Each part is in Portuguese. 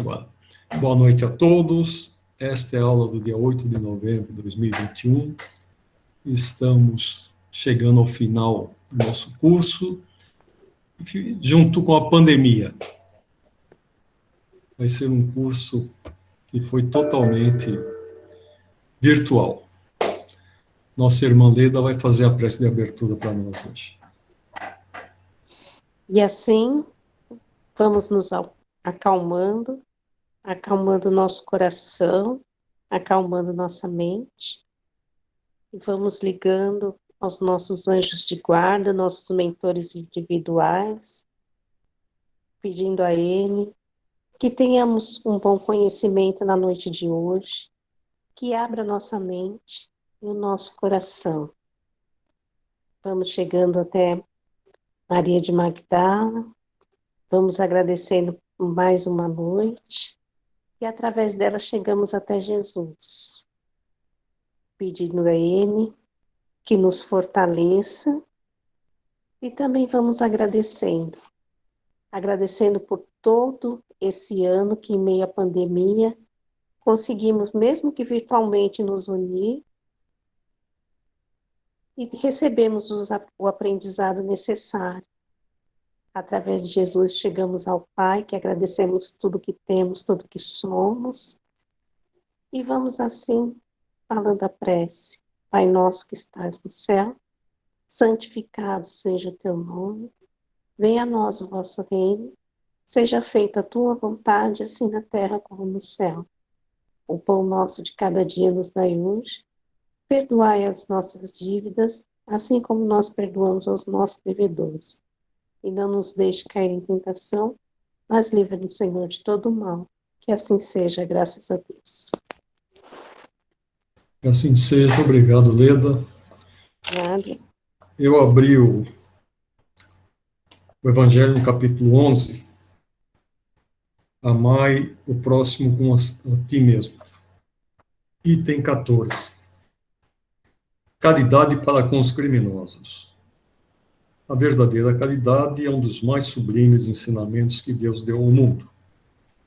agora. Boa noite a todos. Esta é a aula do dia 8 de novembro de 2021. Estamos chegando ao final do nosso curso, junto com a pandemia. Vai ser um curso que foi totalmente virtual. Nossa irmã Leda vai fazer a prece de abertura para nós hoje. E assim, vamos nos acalmando nosso coração, acalmando nossa mente, e vamos ligando aos nossos anjos de guarda, nossos mentores individuais, pedindo a Ele que tenhamos um bom conhecimento na noite de hoje, que abra nossa mente e o nosso coração. Vamos chegando até Maria de Magdala, vamos agradecendo por mais uma noite, e através dela chegamos até Jesus, pedindo a Ele que nos fortaleça, e também vamos agradecendo por todo esse ano que, em meio à pandemia, conseguimos, mesmo que virtualmente, nos unir e recebemos o aprendizado necessário. Através de Jesus chegamos ao Pai, que agradecemos tudo que temos, tudo que somos, e vamos assim, falando a prece. Pai nosso que estás no céu, santificado seja o teu nome, venha a nós o vosso reino, seja feita a tua vontade, assim na terra como no céu. O pão nosso de cada dia nos dai hoje, perdoai as nossas dívidas, assim como nós perdoamos aos nossos devedores. E não nos deixe cair em tentação, mas livra-nos, Senhor, de todo o mal. Que assim seja, graças a Deus. Que assim seja. Obrigado, Leda. Nada. Eu abri o Evangelho no capítulo 11. Amai o próximo como a ti mesmo. Item 14. Caridade para com os criminosos. A verdadeira caridade é um dos mais sublimes ensinamentos que Deus deu ao mundo.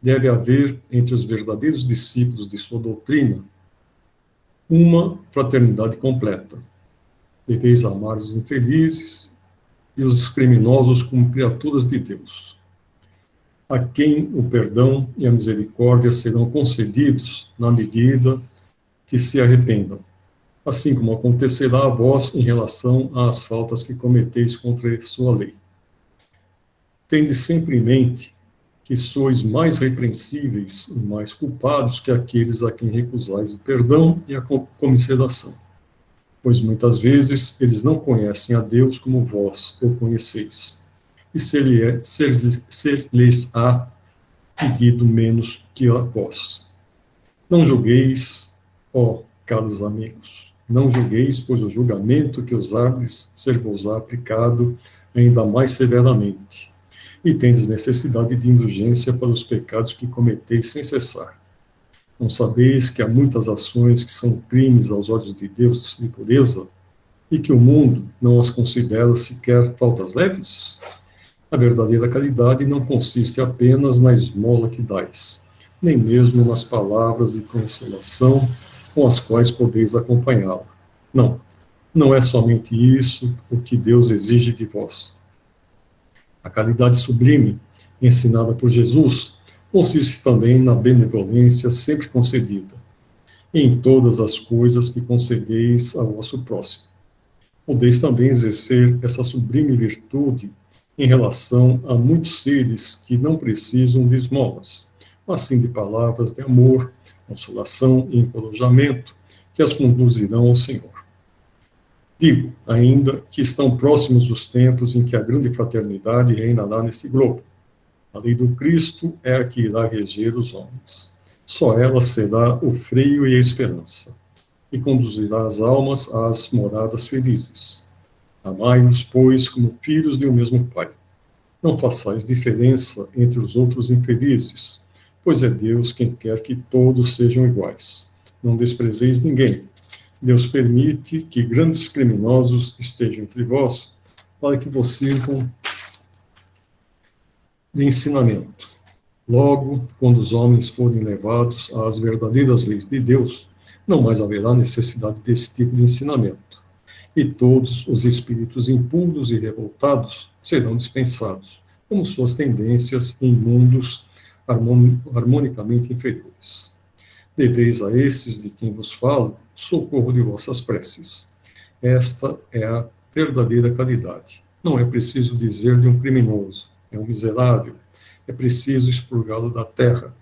Deve haver, entre os verdadeiros discípulos de sua doutrina, uma fraternidade completa. Deveis amar os infelizes e os criminosos como criaturas de Deus, a quem o perdão e a misericórdia serão concedidos na medida que se arrependam, assim como acontecerá a vós em relação às faltas que cometeis contra sua lei. Tende sempre em mente que sois mais repreensíveis e mais culpados que aqueles a quem recusais o perdão e a comiseração, pois muitas vezes eles não conhecem a Deus como vós o conheceis, e ser-lhes-á pedido menos que a vós. Não julgueis, ó caros amigos, não julgueis, pois o julgamento que usardes ser-vos-á aplicado ainda mais severamente, e tendes necessidade de indulgência para os pecados que cometeis sem cessar. Não sabeis que há muitas ações que são crimes aos olhos de Deus de pureza, e que o mundo não as considera sequer faltas leves? A verdadeira caridade não consiste apenas na esmola que dais, nem mesmo nas palavras de consolação com as quais podeis acompanhá-la. Não, não é somente isso o que Deus exige de vós. A caridade sublime, ensinada por Jesus, consiste também na benevolência sempre concedida, em todas as coisas que concedeis ao vosso próximo. Podeis também exercer essa sublime virtude em relação a muitos seres que não precisam de esmolas, mas sim de palavras de amor, consolação e encorajamento que as conduzirão ao Senhor. Digo, ainda, que estão próximos os tempos em que a grande fraternidade reinará neste globo. A lei do Cristo é a que irá reger os homens. Só ela será o freio e a esperança, e conduzirá as almas às moradas felizes. Amai-vos, pois, como filhos de um mesmo Pai. Não façais diferença entre os outros infelizes, pois é Deus quem quer que todos sejam iguais. Não desprezeis ninguém. Deus permite que grandes criminosos estejam entre vós, para que vos sirvam de ensinamento. Logo, quando os homens forem levados às verdadeiras leis de Deus, não mais haverá necessidade desse tipo de ensinamento. E todos os espíritos impuros e revoltados serão dispensados, como suas tendências em mundos harmonicamente inferiores. Deveis a esses de quem vos falo socorro de vossas preces. Esta é a verdadeira caridade. Não é preciso dizer de um criminoso, é um miserável. É preciso expurgá-lo da terra.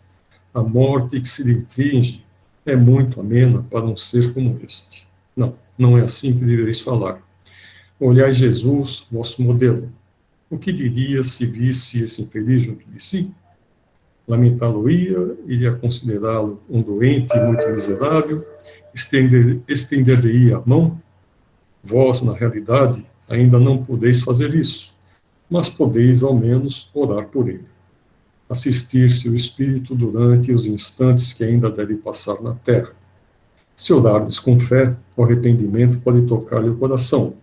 A morte que se lhe inflige é muito amena para um ser como este. Não, não é assim que deveis falar. Olhai Jesus, vosso modelo. O que diria se visse esse infeliz junto de si? Lamentá-lo-ia, iria considerá-lo um doente e muito miserável, estender-lhe-ia a mão? Vós, na realidade, ainda não podeis fazer isso, mas podeis, ao menos, orar por ele. Assistir seu espírito durante os instantes que ainda deve passar na terra. Se orardes com fé, o arrependimento pode tocar-lhe o coração.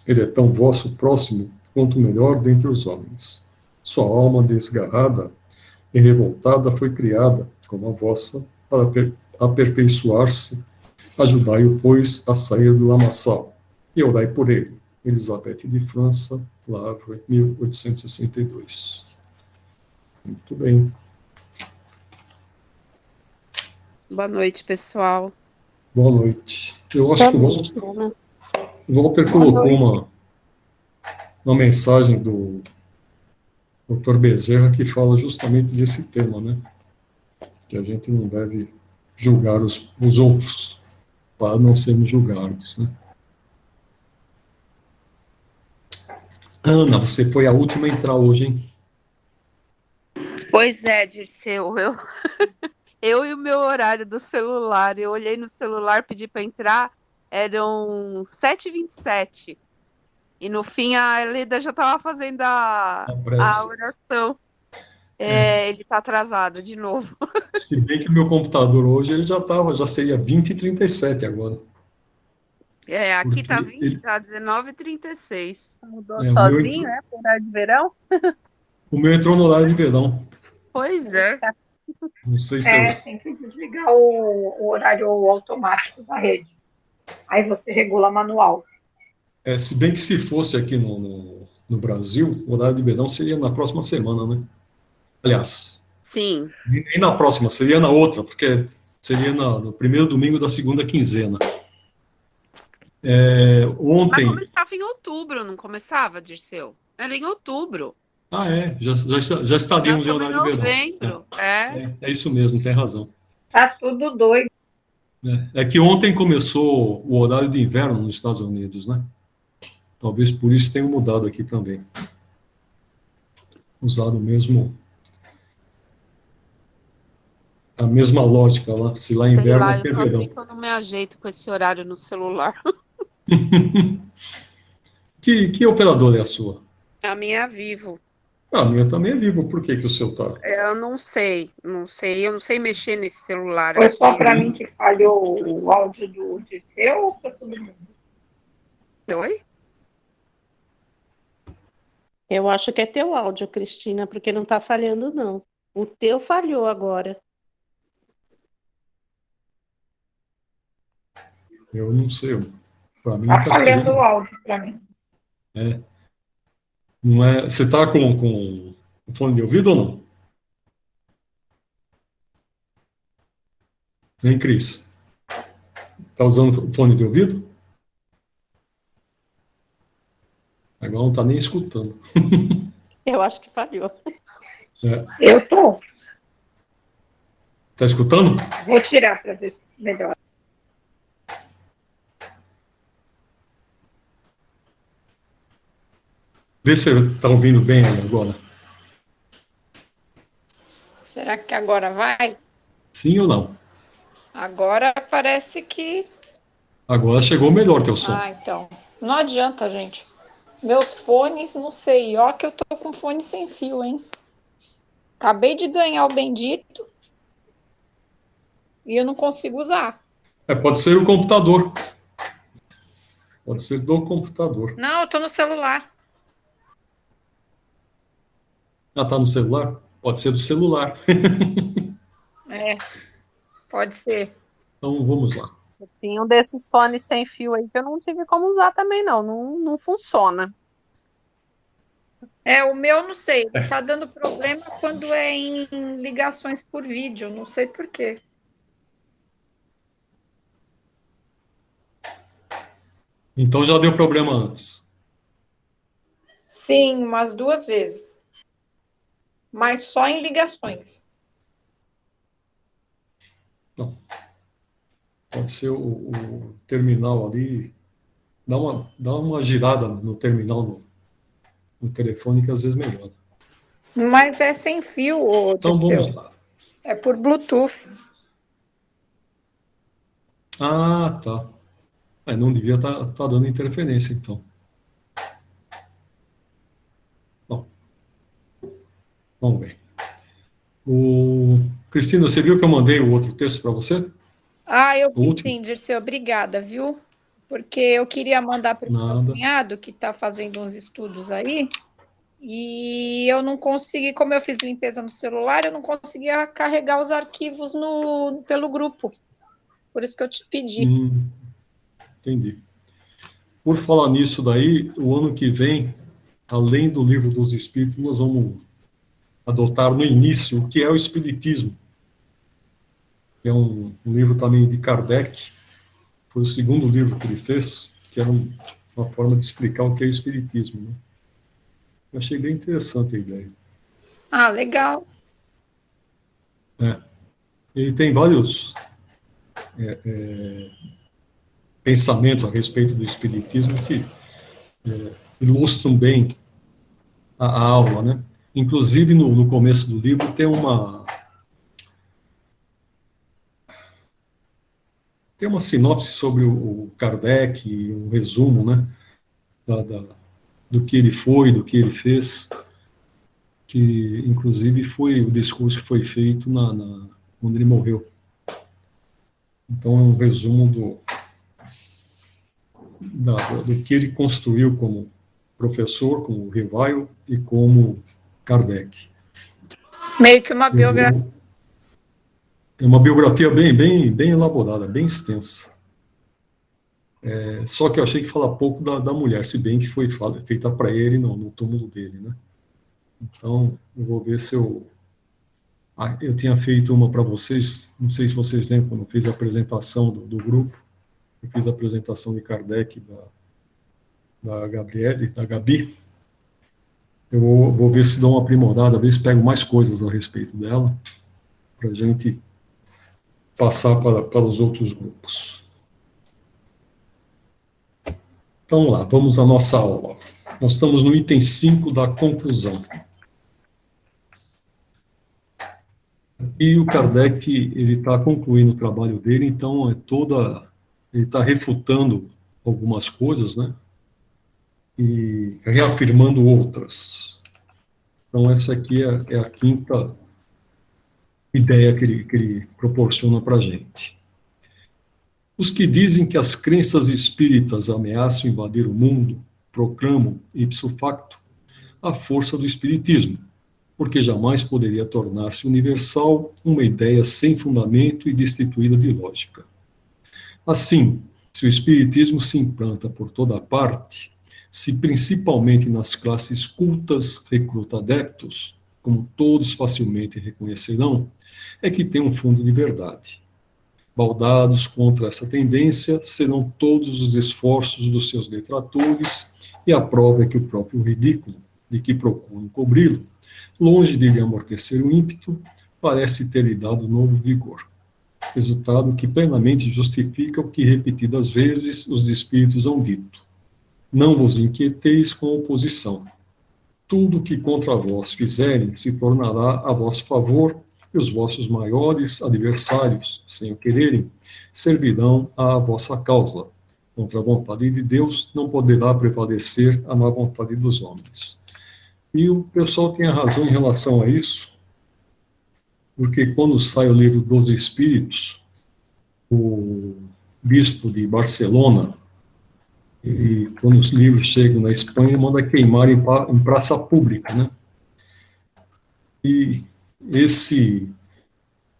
Ele é tão vosso próximo quanto o melhor dentre os homens. Sua alma desgarrada e revoltada foi criada, como a vossa, para aperfeiçoar-se. Ajudai-o, pois, a sair do lamaçal, e orai por ele. Elizabeth de França, Flávio, 1862. Muito bem. Boa noite, pessoal. Boa noite. Eu acho que o Walter colocou uma mensagem do Dr. Bezerra que fala justamente desse tema, né? Que a gente não deve julgar os outros para não sermos julgados, né? Ana, você foi a última a entrar hoje, hein? Pois é, Dirceu, eu e o meu horário do celular, eu olhei no celular, pedi para entrar, eram 7h27. E no fim a Leda já estava fazendo a oração. Ele está atrasado de novo. Se bem que o meu computador hoje ele já seria 20h37 agora. Aqui tá 19h36. Mudou sozinho, né? Por horário de verão? O meu entrou no horário de verão. Pois é. Não sei se tem que desligar o horário automático da rede. Aí você regula manual. Se bem que se fosse aqui no Brasil, o horário de verão seria na próxima semana, né? Aliás, sim. Nem na próxima, seria na outra, porque seria no primeiro domingo da segunda quinzena. Ontem... Mas começava em outubro, não começava, Dirceu? Era em outubro. Já estaríamos em horário de verão. É isso mesmo, tem razão. Tá tudo doido. É que ontem começou o horário de inverno nos Estados Unidos, né? Talvez por isso tenha mudado aqui também. Usaram a mesma lógica lá. Se lá é inverno, aqui é verão. Eu só sei que eu não me ajeito com esse horário no celular. Que operadora é a sua? A minha é Vivo. A minha também é Vivo. Por que o seu tá? Eu não sei. Eu não sei mexer nesse celular. Foi só para mim que falhou o áudio do Dirceu ou para todo mundo? Oi? Eu acho que é teu áudio, Cristina, porque não está falhando, não. O teu falhou agora. Eu não sei. Para mim tá falhando o áudio para mim. Não é. Você está com o fone de ouvido ou não? Hein, Cris? Está usando o fone de ouvido? Agora não está nem escutando. Eu acho que falhou. Eu tô. Está escutando? Vou tirar para ver melhor. Vê se você está ouvindo bem agora. Será que agora vai? Sim ou não? Agora parece que... Agora chegou melhor teu som. Então. Não adianta, gente. Meus fones, não sei. Ó que eu tô com fone sem fio, hein? Acabei de ganhar o bendito. E eu não consigo usar. Pode ser o computador. Pode ser do computador. Não, eu tô no celular. Tá no celular? Pode ser do celular. É, pode ser. Então, vamos lá. Tem um desses fones sem fio aí que eu não tive como usar também, não. Não funciona. O meu não sei, ele tá dando problema quando é em ligações por vídeo, não sei por quê. Então, já deu problema antes. Sim, umas 2 vezes. Mas só em ligações. Não. Pode ser o terminal ali. Dá uma girada no terminal no telefone, que às vezes melhora. Mas é sem fio, ô Então, Dirceu. vamos lá. É por Bluetooth. Ah, tá. Não devia estar dando interferência, então. Bom, vamos ver. Cristina, você viu que eu mandei o outro texto para você? Eu O vi último? sim, Dirceu, obrigada, viu? Porque eu queria mandar para o meu Nada. cunhado, que está fazendo uns estudos aí, e eu não consegui, como eu fiz limpeza no celular, eu não conseguia carregar os arquivos pelo grupo. Por isso que eu te pedi. Entendi. Por falar nisso daí, o ano que vem, além do Livro dos Espíritos, nós vamos adotar no início o que é o Espiritismo. Que é um livro também de Kardec. Foi o segundo livro que ele fez, que era uma forma de explicar o que é o Espiritismo, né? Eu achei bem interessante a ideia. Legal. Ele tem vários pensamentos a respeito do Espiritismo que ilustram bem a aula, né? Inclusive, no começo do livro tem uma sinopse sobre o Kardec, um resumo, né, do que ele foi, do que ele fez, que inclusive foi o discurso que foi feito quando ele morreu. Então é um resumo do que ele construiu como professor, como Revival e como Kardec. Meio que uma biografia. É uma biografia bem elaborada, bem extensa. Só que eu achei que fala pouco da mulher, se bem que foi feita para ele no túmulo dele, né? Então, eu vou ver se eu tinha feito uma para vocês, não sei se vocês lembram, quando eu fiz a apresentação do grupo, eu fiz a apresentação de Kardec, da Gabriele, da Gabi. Eu vou ver se dou uma aprimorada, ver se pego mais coisas a respeito dela, para a gente passar para os outros grupos. Então lá, vamos à nossa aula. Nós estamos no item 5 da conclusão. E o Kardec, ele está concluindo o trabalho dele, então ele está refutando algumas coisas, né? E reafirmando outras. Então essa aqui é a quinta ideia que ele proporciona para a gente. Os que dizem que as crenças espíritas ameaçam invadir o mundo proclamam, ipso facto, a força do espiritismo, porque jamais poderia tornar-se universal uma ideia sem fundamento e destituída de lógica. Assim, se o espiritismo se implanta por toda parte, se principalmente nas classes cultas recruta adeptos, como todos facilmente reconhecerão, é que tem um fundo de verdade. Baldados contra essa tendência serão todos os esforços dos seus detratores, e a prova é que o próprio ridículo, de que procuram cobri-lo, longe de lhe amortecer o ímpeto, parece ter lhe dado novo vigor. Resultado que plenamente justifica o que repetidas vezes os espíritos hão dito. Não vos inquieteis com oposição. Tudo o que contra vós fizerem se tornará a vosso favor, e os vossos maiores adversários, sem o quererem, servirão à vossa causa. Contra a vontade de Deus não poderá prevalecer a má vontade dos homens. E o pessoal tem a razão em relação a isso, porque quando sai o livro dos Espíritos, o bispo de Barcelona, quando os livros chegam na Espanha, manda queimar em praça pública, né? E esse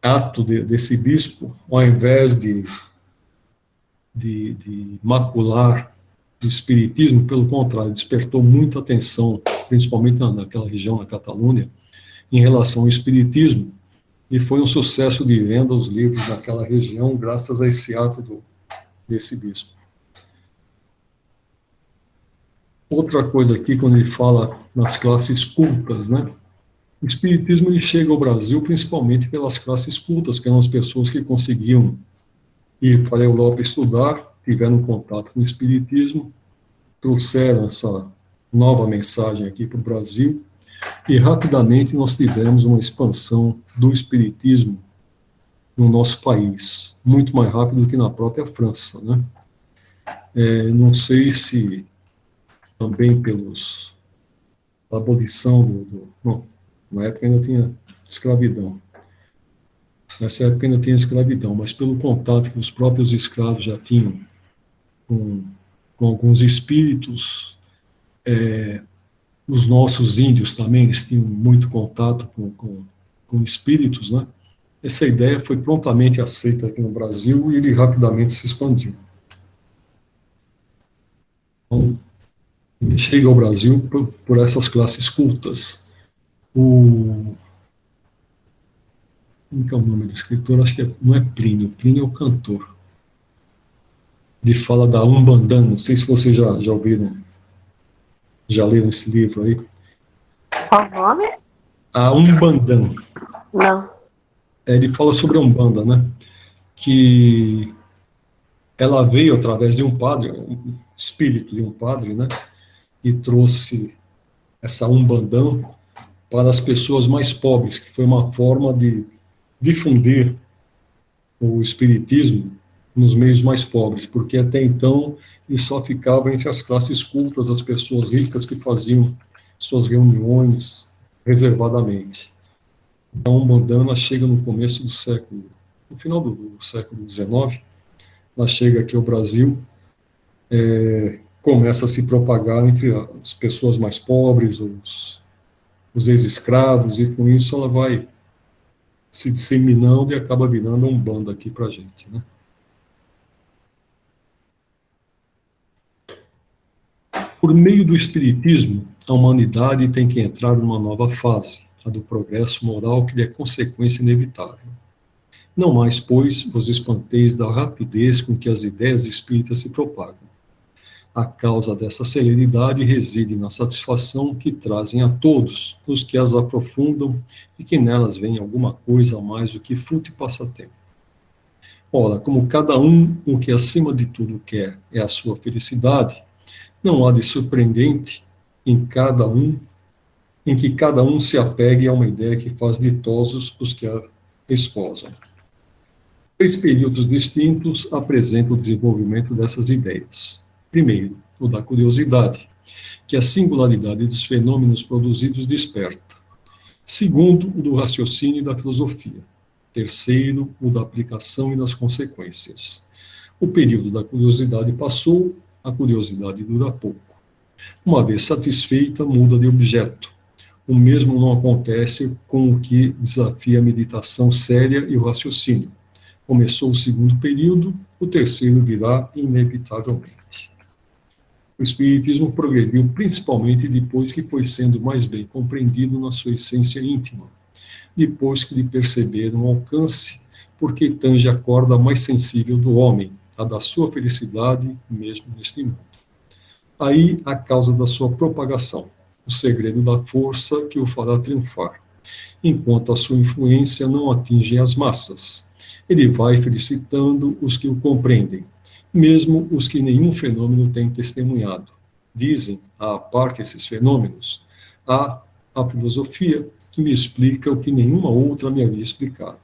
ato desse bispo, ao invés de macular o espiritismo, pelo contrário, despertou muita atenção, principalmente naquela região, na Catalunha, em relação ao espiritismo, e foi um sucesso de venda os livros naquela região, graças a esse ato desse bispo. Outra coisa aqui, quando ele fala nas classes cultas, né? O espiritismo ele chega ao Brasil principalmente pelas classes cultas, que eram as pessoas que conseguiam ir para a Europa estudar, tiveram contato com o espiritismo, trouxeram essa nova mensagem aqui para o Brasil, e rapidamente nós tivemos uma expansão do espiritismo no nosso país, muito mais rápido do que na própria França, né? Não sei se também pelos abolição não, na época ainda tinha escravidão. Nessa época ainda tinha escravidão, mas pelo contato que os próprios escravos já tinham com alguns espíritos, os nossos índios também, eles tinham muito contato com espíritos, né? Essa ideia foi prontamente aceita aqui no Brasil e ele rapidamente se expandiu. Então, ele chega ao Brasil por essas classes cultas. Como que é o nome do escritor? Acho que não é Plínio. Plínio é o cantor. Ele fala da Umbanda, não sei se vocês já ouviram, já leram esse livro aí. Qual o nome? A Umbanda. Não. Ele fala sobre a Umbanda, né? Que ela veio através de um padre, um espírito de um padre, né? E trouxe essa Umbandão para as pessoas mais pobres, que foi uma forma de difundir o espiritismo nos meios mais pobres, porque até então ele só ficava entre as classes cultas, as pessoas ricas que faziam suas reuniões reservadamente. Então, a Umbanda chega no começo do século, no final do século XIX, ela chega aqui ao Brasil, começa a se propagar entre as pessoas mais pobres, os ex-escravos, e com isso ela vai se disseminando e acaba virando a Umbanda aqui para a gente, né? Por meio do espiritismo, a humanidade tem que entrar numa nova fase, a do progresso moral que lhe é consequência inevitável. Não mais, pois, vos espanteis da rapidez com que as ideias espíritas se propagam. A causa dessa celeridade reside na satisfação que trazem a todos os que as aprofundam e que nelas veem alguma coisa a mais do que fruto e passatempo. Ora, como cada um o que acima de tudo quer é a sua felicidade, não há de surpreendente em que cada um se apegue a uma ideia que faz ditosos os que a esposam. 3 períodos distintos apresentam o desenvolvimento dessas ideias. Primeiro, o da curiosidade, que a singularidade dos fenômenos produzidos desperta. Segundo, o do raciocínio e da filosofia. Terceiro, o da aplicação e das consequências. O período da curiosidade passou, a curiosidade dura pouco. Uma vez satisfeita, muda de objeto. O mesmo não acontece com o que desafia a meditação séria e o raciocínio. Começou o segundo período, o terceiro virá inevitavelmente. O espiritismo progrediu principalmente depois que foi sendo mais bem compreendido na sua essência íntima, depois que lhe perceberam o alcance, porque tange a corda mais sensível do homem, a da sua felicidade, mesmo neste mundo. Aí a causa da sua propagação, o segredo da força que o fará triunfar. Enquanto a sua influência não atinge as massas, ele vai felicitando os que o compreendem, mesmo os que nenhum fenômeno têm testemunhado. Dizem, à parte esses fenômenos, há a filosofia que me explica o que nenhuma outra me havia explicado.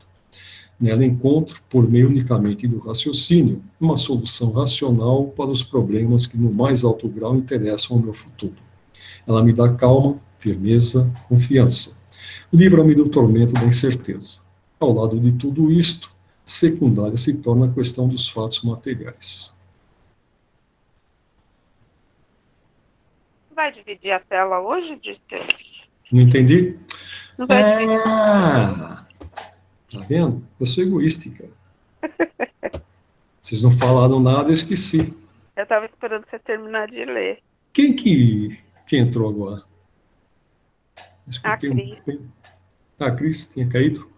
Nela encontro, por meio unicamente do raciocínio, uma solução racional para os problemas que no mais alto grau interessam ao meu futuro. Ela me dá calma, firmeza, confiança. Livra-me do tormento da incerteza. Ao lado de tudo isto, secundária se torna a questão dos fatos materiais. Vai dividir a tela hoje, Dirceu? Não entendi? Não vai Ah! Tá vendo? Eu sou egoísta. Vocês não falaram nada, eu esqueci. Eu tava esperando você terminar de ler. Quem que entrou agora? A Cris. A Cris tinha caído?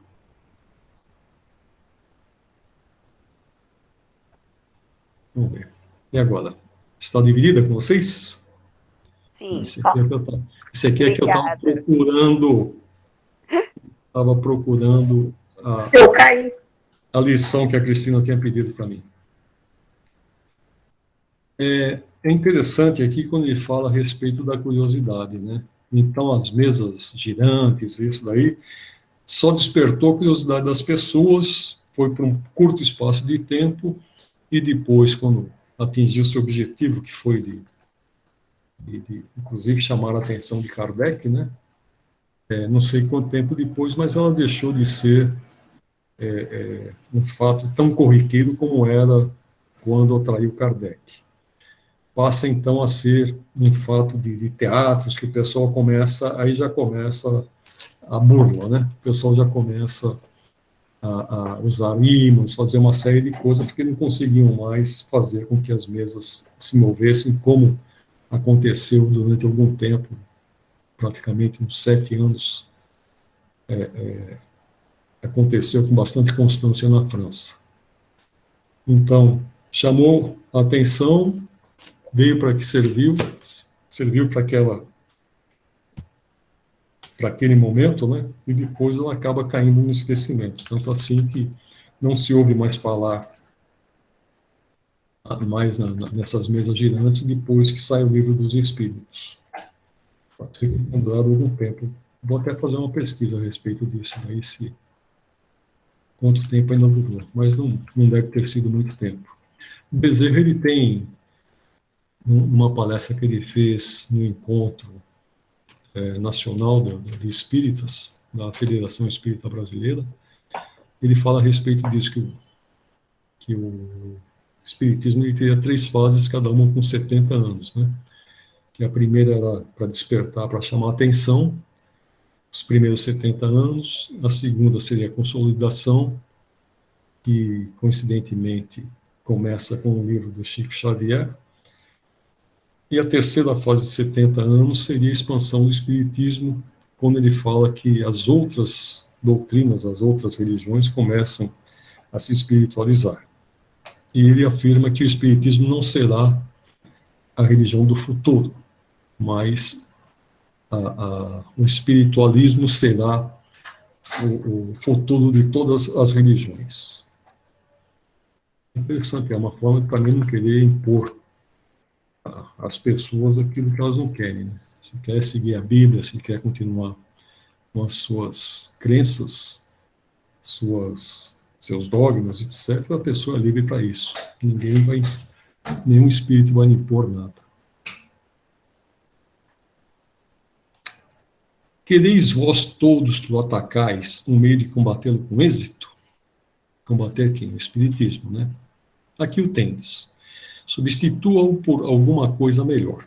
Vamos ver. E agora? Está dividida com vocês? Sim. Esse aqui é que eu estava Obrigada. procurando. Estava procurando Eu caí. a lição que a Cristina tinha pedido para mim. É interessante aqui quando ele fala a respeito da curiosidade, né? Então, as mesas girantes, isso daí, só despertou a curiosidade das pessoas, foi por um curto espaço de tempo, e depois, quando atingiu seu objetivo, que foi de inclusive, chamar a atenção de Kardec, né? Não sei quanto tempo depois, mas ela deixou de ser um fato tão corriqueiro como era quando atraiu Kardec. Passa, então, a ser um fato de teatros, que o pessoal aí já começa a burla, né? O pessoal já começa a usar ímãs, fazer uma série de coisas, porque não conseguiam mais fazer com que as mesas se movessem, como aconteceu durante algum tempo, praticamente uns 7 anos, aconteceu com bastante constância na França. Então, chamou a atenção, veio para que serviu para aquele momento, né? E depois ela acaba caindo no esquecimento. Tanto assim que não se ouve mais falar nessas mesas girantes depois que sai o Livro dos Espíritos. Pode ser que tenha durado algum tempo. Vou até fazer uma pesquisa a respeito disso, né? Quanto tempo ainda durou, mas não deve ter sido muito tempo. O Bezerra, ele tem, numa palestra que ele fez no encontro nacional de espíritas, da Federação Espírita Brasileira, ele fala a respeito disso, que o espiritismo ele teria 3 fases, cada uma com 70 anos, né? Que a primeira era para despertar, para chamar a atenção, os primeiros 70 anos, a segunda seria a consolidação, que coincidentemente começa com o livro do Chico Xavier, e a terceira fase de 70 anos seria a expansão do espiritismo, quando ele fala que as outras doutrinas, as outras religiões começam a se espiritualizar. E ele afirma que o espiritismo não será a religião do futuro, mas o espiritualismo será o futuro de todas as religiões. Interessante, é uma forma de também não querer impor às pessoas aquilo que elas não querem, né? Se quer seguir a Bíblia, se quer continuar com as suas crenças, seus dogmas, etc., a pessoa é livre para isso. Nenhum espírito vai impor nada. Quereis vós todos que o atacais um meio de combatê-lo com êxito? Combater quem? O espiritismo, né? Aqui o tendes. Substitua-o por alguma coisa melhor.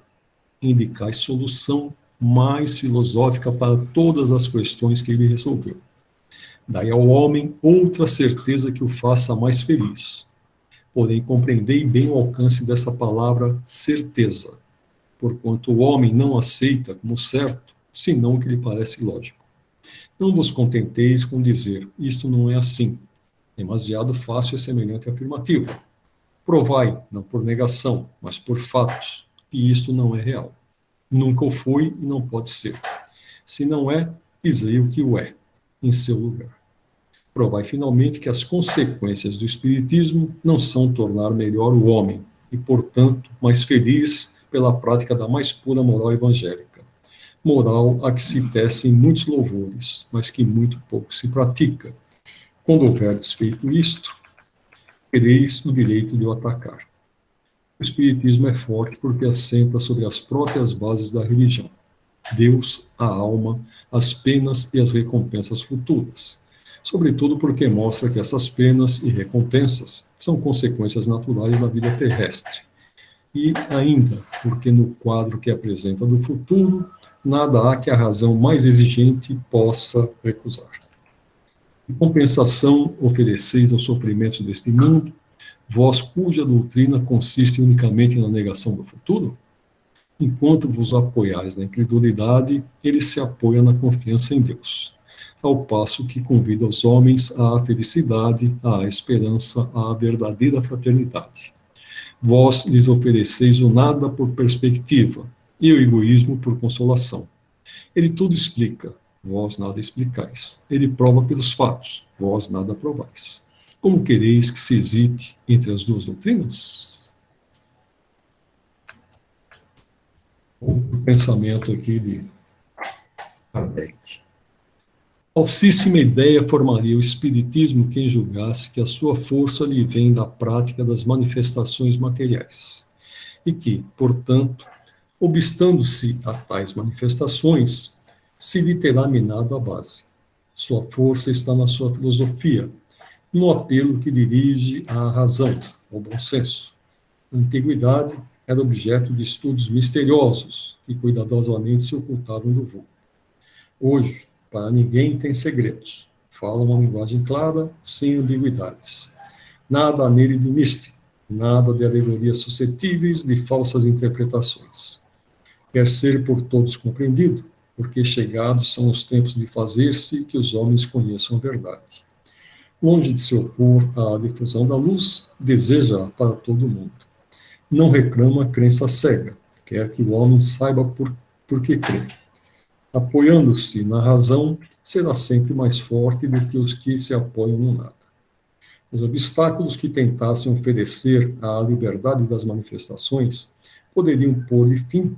Indicai solução mais filosófica para todas as questões que ele resolveu. Dai ao homem outra certeza que o faça mais feliz. Porém, compreendei bem o alcance dessa palavra certeza, porquanto o homem não aceita como certo, senão o que lhe parece lógico. Não vos contenteis com dizer, isto não é assim. Demasiado fácil é semelhante afirmativo. Provai, não por negação, mas por fatos, que isto não é real. Nunca o foi e não pode ser. Se não é, dizei o que o é, em seu lugar. Provai finalmente que as consequências do espiritismo não são tornar melhor o homem, e, portanto, mais feliz pela prática da mais pura moral evangélica. Moral a que se tecem muitos louvores, mas que muito pouco se pratica. Quando houverdes feito isto, tereis o direito de o atacar. O espiritismo é forte porque assenta sobre as próprias bases da religião. Deus, a alma, as penas e as recompensas futuras. Sobretudo porque mostra que essas penas e recompensas são consequências naturais da vida terrestre. E ainda porque no quadro que apresenta do futuro, nada há que a razão mais exigente possa recusar. Em compensação, ofereceis aos sofrimentos deste mundo, vós cuja doutrina consiste unicamente na negação do futuro? Enquanto vos apoiais na incredulidade, ele se apoia na confiança em Deus, ao passo que convida os homens à felicidade, à esperança, à verdadeira fraternidade. Vós lhes ofereceis o nada por perspectiva e o egoísmo por consolação. Ele tudo explica, vós nada explicais. Ele prova pelos fatos, vós nada provais. Como quereis que se hesite entre as duas doutrinas? O pensamento aqui de Kardec. Alcíssima ideia formaria o Espiritismo quem julgasse que a sua força lhe vem da prática das manifestações materiais, e que, portanto, obstando-se a tais manifestações, se lhe terá minado a base. Sua força está na sua filosofia, no apelo que dirige à razão, ao bom senso. Na antiguidade, era objeto de estudos misteriosos que cuidadosamente se ocultavam do vulgo. Hoje, para ninguém tem segredos. Fala uma linguagem clara, sem ambiguidades. Nada há nele de místico, nada de alegorias suscetíveis de falsas interpretações. Quer ser por todos compreendido, porque chegados são os tempos de fazer-se que os homens conheçam a verdade. Longe de se opor à difusão da luz, deseja-a para todo o mundo. Não reclama a crença cega, quer que o homem saiba por que crê. Apoiando-se na razão, será sempre mais forte do que os que se apoiam no nada. Os obstáculos que tentassem oferecer à liberdade das manifestações poderiam pôr-lhe fim?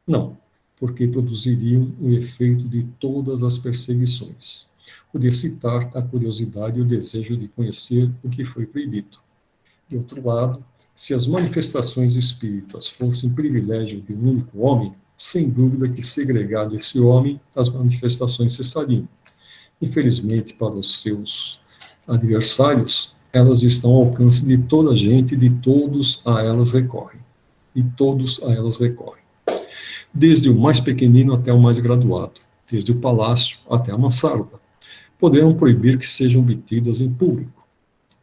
Não, porque produziriam o efeito de todas as perseguições, o de excitar a curiosidade e o desejo de conhecer o que foi proibido. De outro lado, se as manifestações espíritas fossem privilégio de um único homem, sem dúvida que, segregado esse homem, as manifestações cessariam. Infelizmente, para os seus adversários, elas estão ao alcance de toda a gente, e de todos a elas recorrem. E todos a elas recorrem. Desde o mais pequenino até o mais graduado, desde o palácio até a mansarda, poderão proibir que sejam obtidas em público.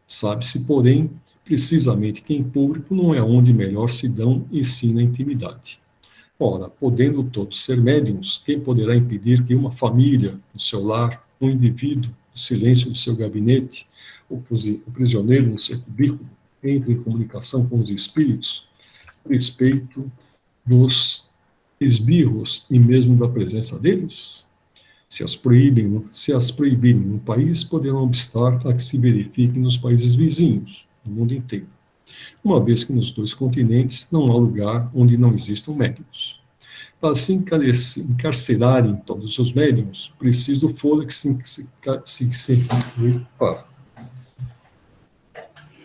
Sabe-se, porém, precisamente que em público não é onde melhor se dão e sim na intimidade. Ora, podendo todos ser médiuns, quem poderá impedir que uma família, no seu lar, um indivíduo, no silêncio do seu gabinete, o prisioneiro no seu cubículo, entre em comunicação com os espíritos, a respeito dos esbirros e mesmo da presença deles? Se as proibirem no país, poderão obstar a que se verifiquem nos países vizinhos, no mundo inteiro, uma vez que nos dois continentes não há lugar onde não existam médiuns. Para se encarcerarem todos os médiuns, preciso do fôlego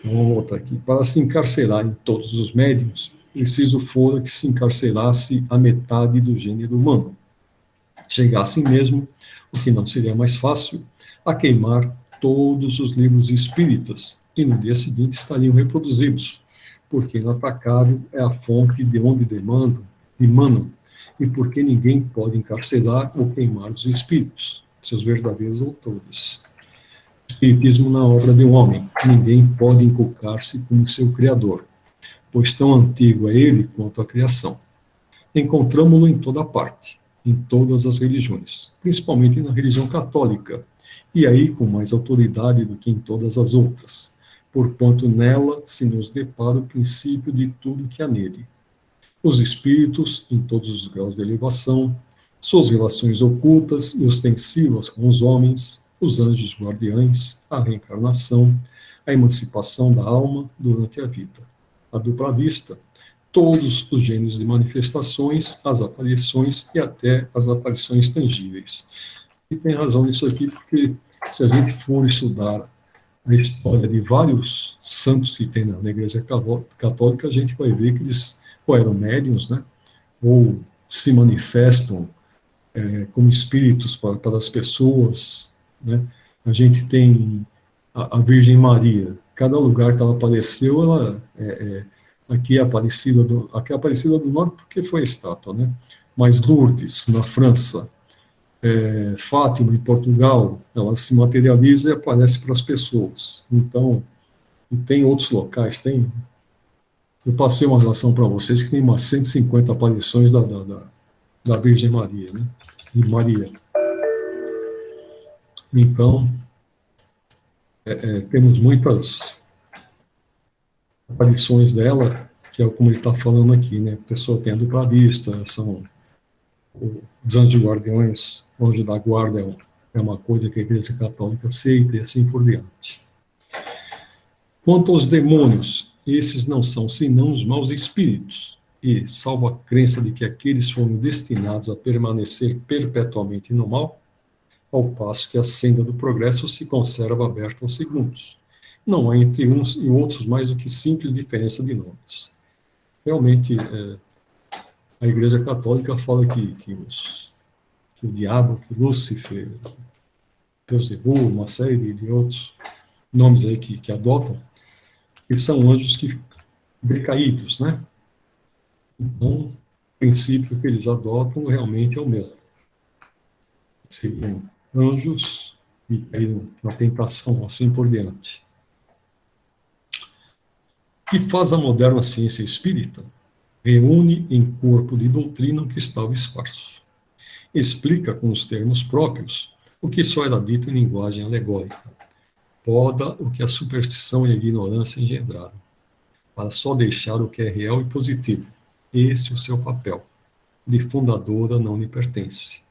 Vamos voltar aqui. Para se encarcerarem todos os médiuns, preciso fora que se encarcerasse a metade do gênero humano. Chegassem mesmo, o que não seria mais fácil, a queimar todos os livros espíritas, e no dia seguinte estariam reproduzidos, porque inatacável é a fonte de onde emanam, e porque ninguém pode encarcerar ou queimar os espíritos, seus verdadeiros autores. O espiritismo na obra de um homem, ninguém pode inculcar-se como seu criador, pois tão antigo é ele quanto a criação. Encontramo-lo em toda parte, em todas as religiões, principalmente na religião católica, e aí com mais autoridade do que em todas as outras, porquanto nela se nos depara o princípio de tudo que há nele. Os espíritos, em todos os graus de elevação, suas relações ocultas e ostensivas com os homens, os anjos guardiães, a reencarnação, a emancipação da alma durante a vida, a dupla vista, todos os gêneros de manifestações, as aparições e até as aparições tangíveis. E tem razão nisso aqui, porque se a gente for estudar a história de vários santos que tem na Igreja Católica, a gente vai ver que eles ou eram médiuns, né, ou se manifestam como espíritos para as pessoas, né. A gente tem a Virgem Maria, cada lugar que ela apareceu, ela aqui é Aparecida do Norte porque foi a estátua, né, Mas Lourdes, na França, Fátima, em Portugal, ela se materializa e aparece para as pessoas. Então, e tem outros locais, eu passei uma relação para vocês que tem umas 150 aparições da Virgem Maria, né? De Maria. Então, temos muitas aparições dela, que é como ele está falando aqui, né? A pessoa tem a dupla vista, são os anjos guardiões, o anjo da guarda é uma coisa que a Igreja Católica aceita e assim por diante. Quanto aos demônios, esses não são senão os maus espíritos, e, salvo a crença de que aqueles foram destinados a permanecer perpetuamente no mal, ao passo que a senda do progresso se conserva aberta aos segundos. Não há entre uns e outros mais do que simples diferença de nomes. Realmente, a Igreja Católica fala que o diabo, que Lúcifer, Beelzebub, uma série de outros nomes aí que adotam, eles são anjos decaídos, né? Então, o princípio que eles adotam realmente é o mesmo. Seriam anjos que caíram na tentação, assim por diante. O que faz a moderna ciência espírita? Reúne em corpo de doutrina o que estava esparso. Explica com os termos próprios o que só era dito em linguagem alegórica. Poda o que a superstição e a ignorância engendraram, para só deixar o que é real e positivo. Esse é o seu papel. De fundadora não lhe pertence.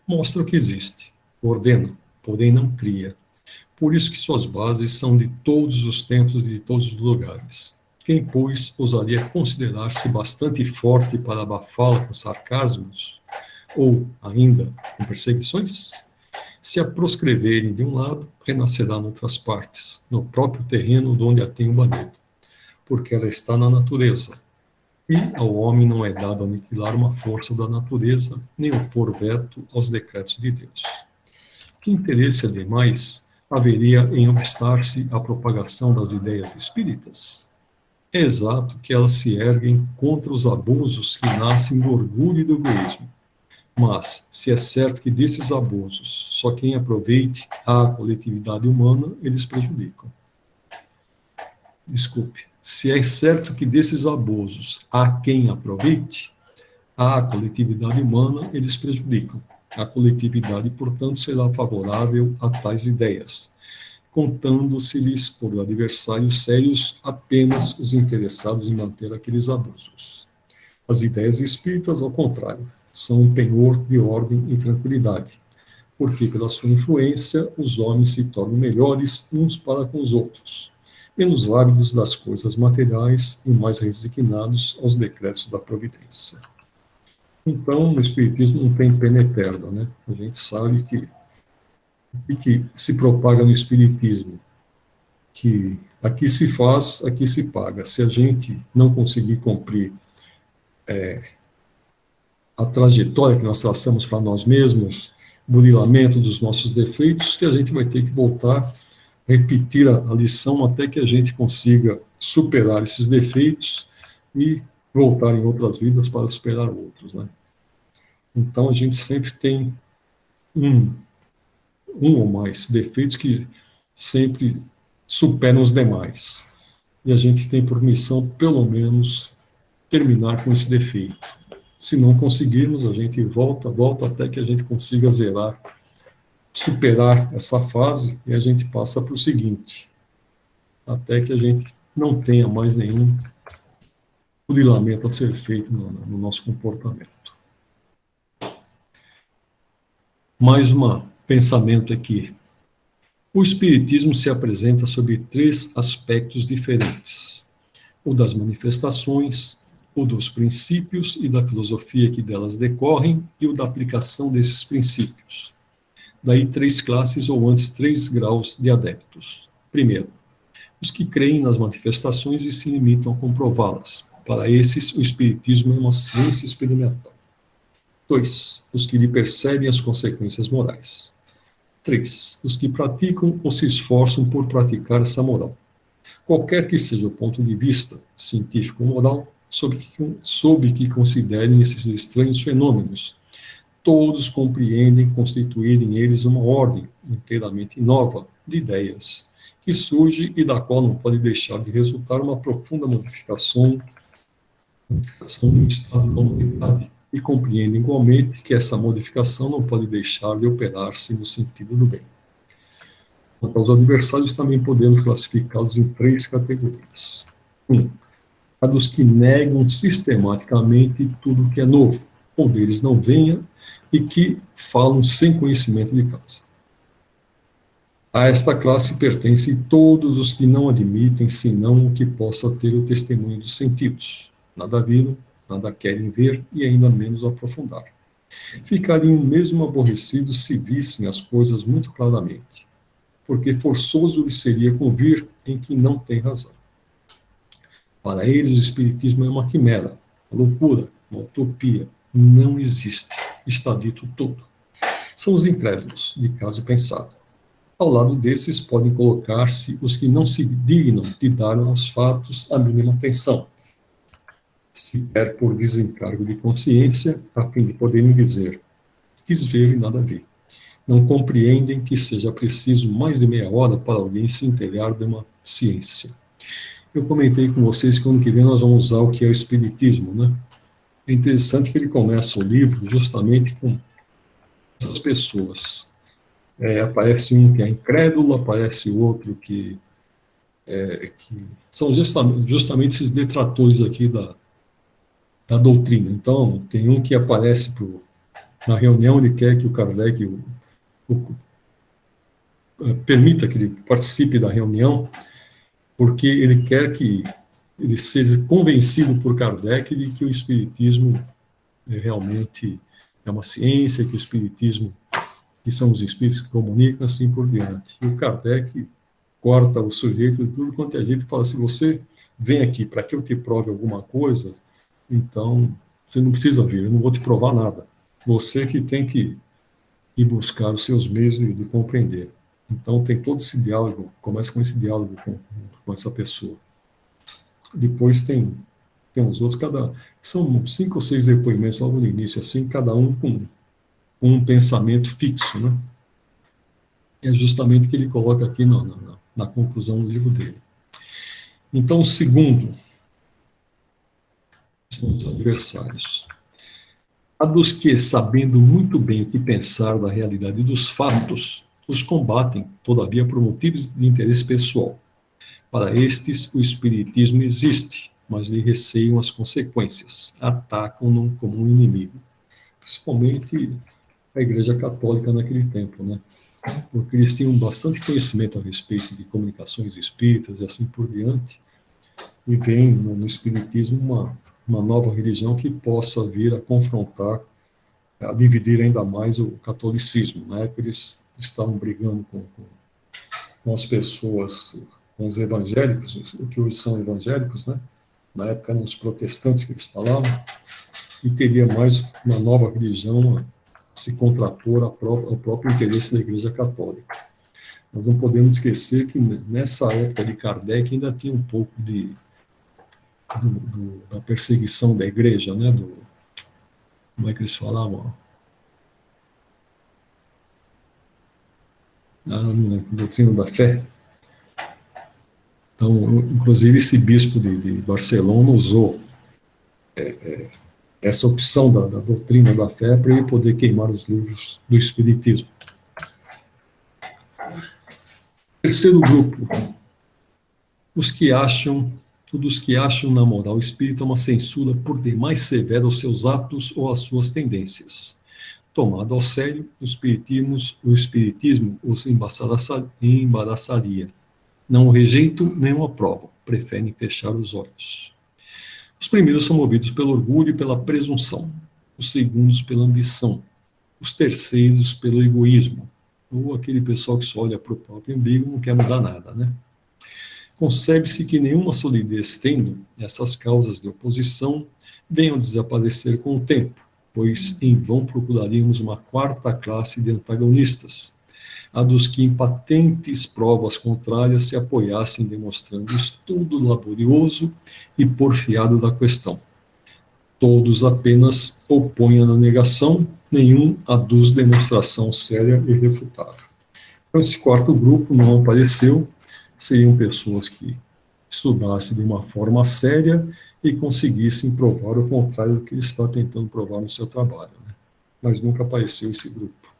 Mostra o que existe, ordena, porém não cria. Por isso que suas bases são de todos os tempos e de todos os lugares. Quem, pois, ousaria considerar-se bastante forte para abafá-la com sarcasmos, ou, ainda, com perseguições? Se a proscreverem de um lado, renascerá noutras partes, no próprio terreno de onde a tem banido, porque ela está na natureza. E ao homem não é dado aniquilar uma força da natureza, nem opor veto aos decretos de Deus. Que interesse, ademais, haveria em obstar-se à propagação das ideias espíritas? É exato que elas se erguem contra os abusos que nascem do orgulho e do egoísmo. Mas, se é certo que desses abusos só quem aproveite a coletividade humana, eles prejudicam. Desculpe. Se é certo que desses abusos há quem aproveite, a coletividade humana, eles prejudicam. A coletividade, portanto, será favorável a tais ideias, contando-se-lhes por adversários sérios apenas os interessados em manter aqueles abusos. As ideias espíritas, ao contrário, são um penhor de ordem e tranquilidade, porque pela sua influência os homens se tornam melhores uns para com os outros, menos ávidos das coisas materiais e mais resignados aos decretos da providência. Então, no Espiritismo não tem pena eterna, né? A gente sabe que o que se propaga no Espiritismo, que aqui se faz, aqui se paga. Se a gente não conseguir cumprir a trajetória que nós traçamos para nós mesmos, burilamento dos nossos defeitos, que a gente vai ter que voltar, repetir a lição até que a gente consiga superar esses defeitos e voltar em outras vidas para superar outros, né? Então a gente sempre tem um ou mais defeitos que sempre superam os demais. E a gente tem por missão, pelo menos, terminar com esse defeito. Se não conseguirmos, a gente volta até que a gente consiga zerar, superar essa fase, e a gente passa para o seguinte, até que a gente não tenha mais nenhum burilamento a ser feito no nosso comportamento. Mais um pensamento aqui. O Espiritismo se apresenta sob 3 aspectos diferentes: o das manifestações, o dos princípios e da filosofia que delas decorrem e o da aplicação desses princípios. Daí 3 classes, ou antes 3 graus de adeptos. Primeiro, os que creem nas manifestações e se limitam a comprová-las. Para esses, o Espiritismo é uma ciência experimental. 2, os que lhe percebem as consequências morais. 3, os que praticam ou se esforçam por praticar essa moral. Qualquer que seja o ponto de vista, científico ou moral, sob que considerem esses estranhos fenômenos. Todos compreendem constituir em eles uma ordem inteiramente nova de ideias, que surge e da qual não pode deixar de resultar uma profunda modificação do estado da humanidade, e compreendem igualmente que essa modificação não pode deixar de operar-se no sentido do bem. Quanto aos adversários, também podemos classificá-los em 3 categorias. 1. A dos que negam sistematicamente tudo que é novo, onde eles não venham, e que falam sem conhecimento de causa. A esta classe pertencem todos os que não admitem senão o que possa ter o testemunho dos sentidos. Nada viram, nada querem ver e ainda menos aprofundar. Ficariam mesmo aborrecidos se vissem as coisas muito claramente, porque forçoso lhes seria convir em que não tem razão. Para eles, o Espiritismo é uma quimera, uma loucura, uma utopia. Não existe. Está dito tudo. São os incrédulos, de caso pensado. Ao lado desses podem colocar-se os que não se dignam de dar aos fatos a mínima atenção, sequer por desencargo de consciência, a fim de poderem dizer: quis ver e nada vi. Não compreendem que seja preciso mais de meia hora para alguém se inteirar de uma ciência. Eu comentei com vocês que ano que vem nós vamos usar o que é o Espiritismo, né? É interessante que ele começa o livro justamente com essas pessoas. Aparece um que é incrédulo, aparece outro que são justamente esses detratores aqui da doutrina. Então, tem um que aparece na reunião, ele quer que o Kardec permita que ele participe da reunião, porque ele quer que ele seja convencido por Kardec de que o Espiritismo realmente é uma ciência, que o Espiritismo, que são os Espíritos que comunicam, assim por diante. E o Kardec corta o sujeito de tudo quanto é jeito e fala: se você vem aqui para que eu te prove alguma coisa, então você não precisa vir, eu não vou te provar nada. Você que tem que ir buscar os seus meios de compreender. Então tem todo esse diálogo, começa com esse diálogo com essa pessoa. Depois tem os outros, são 5 ou 6 depoimentos logo no início, assim, cada um com um pensamento fixo, né? É justamente o que ele coloca aqui na conclusão do livro dele. Então, o segundo, são os adversários. A dos que, sabendo muito bem o que pensar da realidade dos fatos, os combatem, todavia, por motivos de interesse pessoal. Para estes, o Espiritismo existe, mas lhe receiam as consequências, atacam-no como um inimigo. Principalmente a Igreja Católica naquele tempo, né? Porque eles tinham bastante conhecimento a respeito de comunicações espíritas e assim por diante, e vem no Espiritismo uma nova religião que possa vir a confrontar, a dividir ainda mais o catolicismo. Na época eles estavam brigando com as pessoas, com os evangélicos, o que hoje são evangélicos, né? Na época eram os protestantes que eles falavam, e teria mais uma nova religião a se contrapor ao próprio interesse da Igreja Católica. Nós não podemos esquecer que nessa época de Kardec ainda tinha um pouco da perseguição da Igreja, né? Como é que eles falavam? Doutrina da fé. Então, inclusive, esse bispo de Barcelona usou essa opção da doutrina da fé para ele poder queimar os livros do Espiritismo. Terceiro grupo, dos que acham na moral espírita uma censura por demais severa aos seus atos ou às suas tendências. Tomado ao sério, o Espiritismo os embaraçaria. Não o rejeitam nem o aprovam, preferem fechar os olhos. Os primeiros são movidos pelo orgulho e pela presunção, os segundos pela ambição, os terceiros pelo egoísmo, ou aquele pessoal que só olha para o próprio umbigo e não quer mudar nada, né? Concebe-se que nenhuma solidez tendo, essas causas de oposição venham a desaparecer com o tempo, pois em vão procuraríamos uma quarta classe de antagonistas, a dos que em patentes provas contrárias se apoiassem demonstrando estudo laborioso e porfiado da questão. Todos apenas opõem na negação, nenhum aduz demonstração séria e refutável. Então, esse quarto grupo não apareceu, seriam pessoas que estudassem de uma forma séria e conseguissem provar o contrário do que ele está tentando provar no seu trabalho, né? Mas nunca apareceu esse grupo.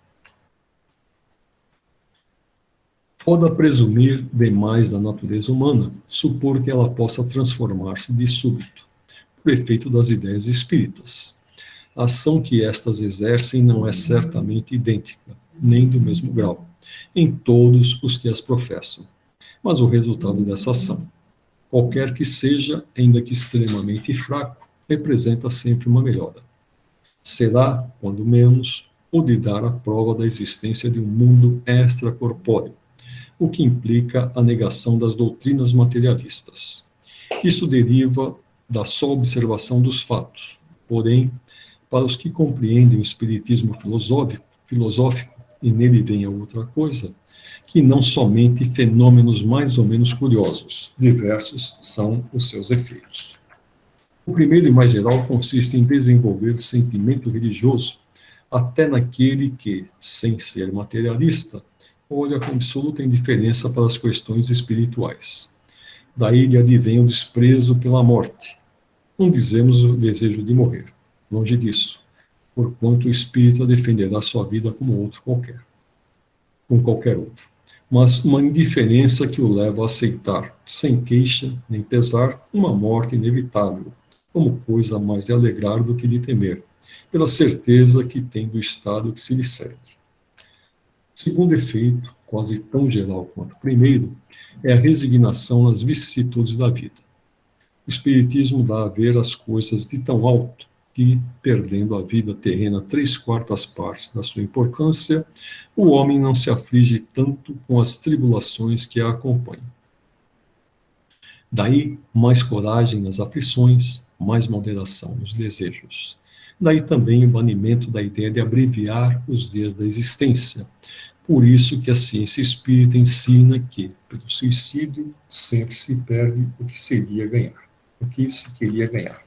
Foda presumir demais da natureza humana, supor que ela possa transformar-se de súbito, por efeito das ideias espíritas. A ação que estas exercem não é certamente idêntica, nem do mesmo grau, em todos os que as professam, mas o resultado dessa ação, qualquer que seja, ainda que extremamente fraco, representa sempre uma melhora. Será, quando menos, o de dar a prova da existência de um mundo extracorpóreo, o que implica a negação das doutrinas materialistas. Isto deriva da só observação dos fatos. Porém, para os que compreendem o espiritismo filosófico, e nele vem a outra coisa, que não somente fenômenos mais ou menos curiosos, diversos são os seus efeitos. O primeiro e mais geral consiste em desenvolver o sentimento religioso até naquele que, sem ser materialista, olha com absoluta indiferença para as questões espirituais. Daí lhe advém o desprezo pela morte. Não dizemos o desejo de morrer, longe disso, porquanto o espírita defenderá sua vida como outro qualquer, como qualquer outro. Mas uma indiferença que o leva a aceitar, sem queixa nem pesar, uma morte inevitável, como coisa mais de alegrar do que de temer, pela certeza que tem do estado que se lhe segue. Segundo efeito, quase tão geral quanto o primeiro, é a resignação nas vicissitudes da vida. O Espiritismo dá a ver as coisas de tão alto que, perdendo a vida terrena 3/4 partes da sua importância, o homem não se aflige tanto com as tribulações que a acompanham. Daí, mais coragem nas aflições, mais moderação nos desejos. Daí também o banimento da ideia de abreviar os dias da existência. Por isso que a ciência espírita ensina que, pelo suicídio, sempre se perde o que seria ganhar, o que se queria ganhar.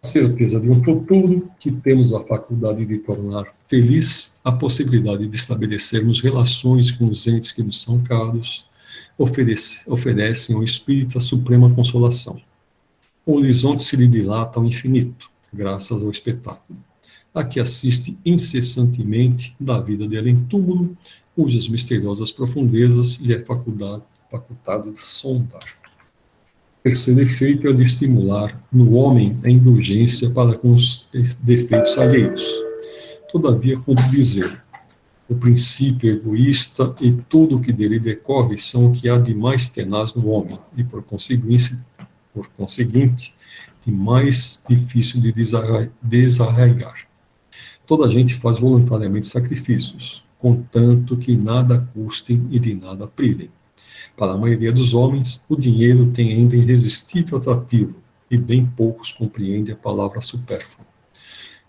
A certeza de um futuro, que temos a faculdade de tornar feliz, a possibilidade de estabelecermos relações com os entes que nos são caros, oferecem ao espírito a suprema consolação. O horizonte se lhe dilata ao infinito, graças ao espetáculo, a que assiste incessantemente da vida de além-túmulo, cujas misteriosas profundezas lhe é facultado de sondar. O terceiro efeito é o de estimular no homem a indulgência para com os defeitos alheios. Todavia, como dizer, o princípio egoísta e tudo o que dele decorre são o que há de mais tenaz no homem, e por conseguinte, de mais difícil de desarraigar. Toda a gente faz voluntariamente sacrifícios, contanto que nada custem e de nada privem. Para a maioria dos homens, o dinheiro tem ainda irresistível atrativo, e bem poucos compreendem a palavra supérflua,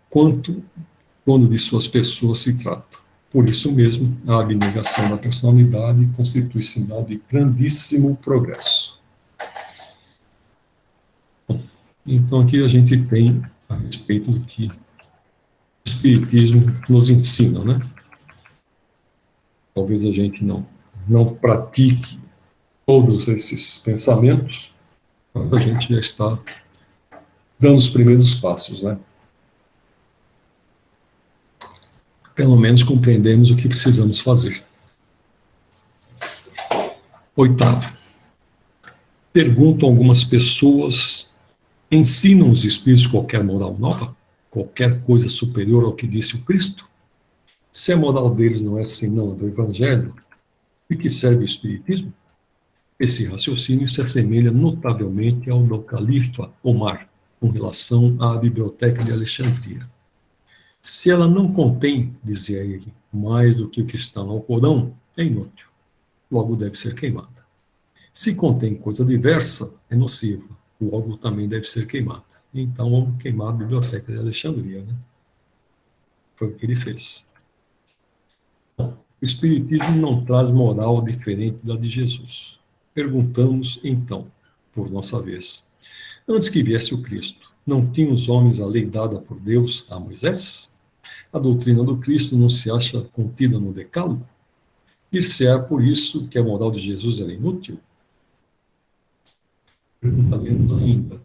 quando de suas pessoas se trata. Por isso mesmo, a abnegação da personalidade constitui sinal de grandíssimo progresso. Bom, então aqui a gente tem a respeito do que o Espiritismo nos ensina, né? Talvez a gente não pratique todos esses pensamentos, mas a gente já está dando os primeiros passos, né? Pelo menos compreendemos o que precisamos fazer. Oitavo. Perguntam algumas pessoas: ensinam os espíritos qualquer moral nova? Qualquer coisa superior ao que disse o Cristo? Se a moral deles não é senão a do Evangelho, de que serve o Espiritismo? Esse raciocínio se assemelha notavelmente ao do califa Omar, com relação à biblioteca de Alexandria. Se ela não contém, dizia ele, mais do que o que está no Alcorão, é inútil. Logo deve ser queimada. Se contém coisa diversa, é nociva. Logo também deve ser queimada. Então vamos queimar a biblioteca de Alexandria, né? Foi o que ele fez. Bom, O Espiritismo não traz moral diferente da de Jesus. Perguntamos, então, por nossa vez, antes que viesse o Cristo, não tinham os homens a lei dada por Deus a Moisés? A doutrina do Cristo não se acha contida no Decálogo? Dir-se-á por isso que a moral de Jesus era inútil? Perguntaremos ainda,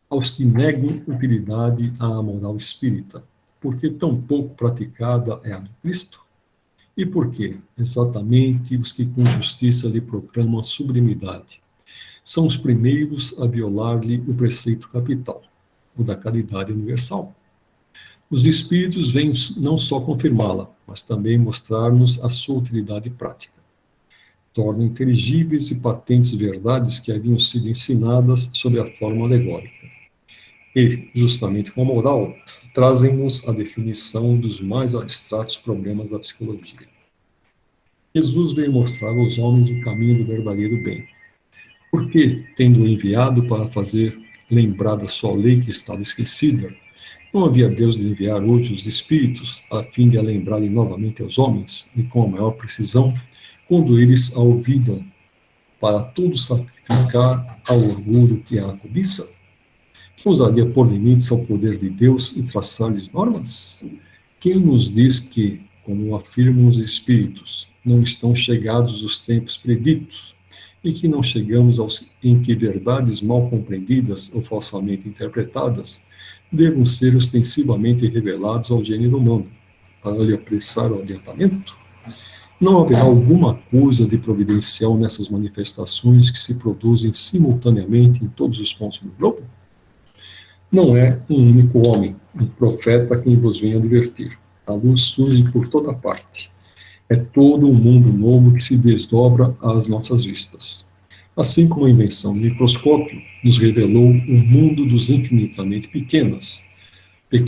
aos que negam utilidade à moral espírita, por que tão pouco praticada é a do Cristo? E por que, exatamente, os que com justiça lhe proclamam a sublimidade são os primeiros a violar-lhe o preceito capital, o da caridade universal? Os Espíritos vêm não só confirmá-la, mas também mostrar-nos a sua utilidade prática. Torna inteligíveis e patentes verdades que haviam sido ensinadas sob a forma alegórica. E, justamente com a moral, trazem-nos a definição dos mais abstratos problemas da psicologia. Jesus veio mostrar aos homens o caminho do verdadeiro bem. Porque, tendo-o enviado para fazer lembrar da sua lei que estava esquecida, não havia Deus de enviar hoje os Espíritos, a fim de a lembrarem novamente aos homens, e com a maior precisão, quando eles a ouvidam, para tudo sacrificar ao orgulho e à cobiça? Quem ousaria pôr limites ao poder de Deus e traçar-lhes normas? Quem nos diz que, como afirmam os Espíritos, não estão chegados os tempos preditos, e que não chegamos em que verdades mal compreendidas ou falsamente interpretadas devam ser ostensivamente revelados ao gênero humano, para lhe apressar o adiantamento? Não haverá alguma coisa de providencial nessas manifestações que se produzem simultaneamente em todos os pontos do globo? Não é um único homem, um profeta, quem vos vem advertir. A luz surge por toda parte. É todo um mundo novo que se desdobra às nossas vistas. Assim como a invenção do microscópio nos revelou um mundo dos infinitamente pequenos, e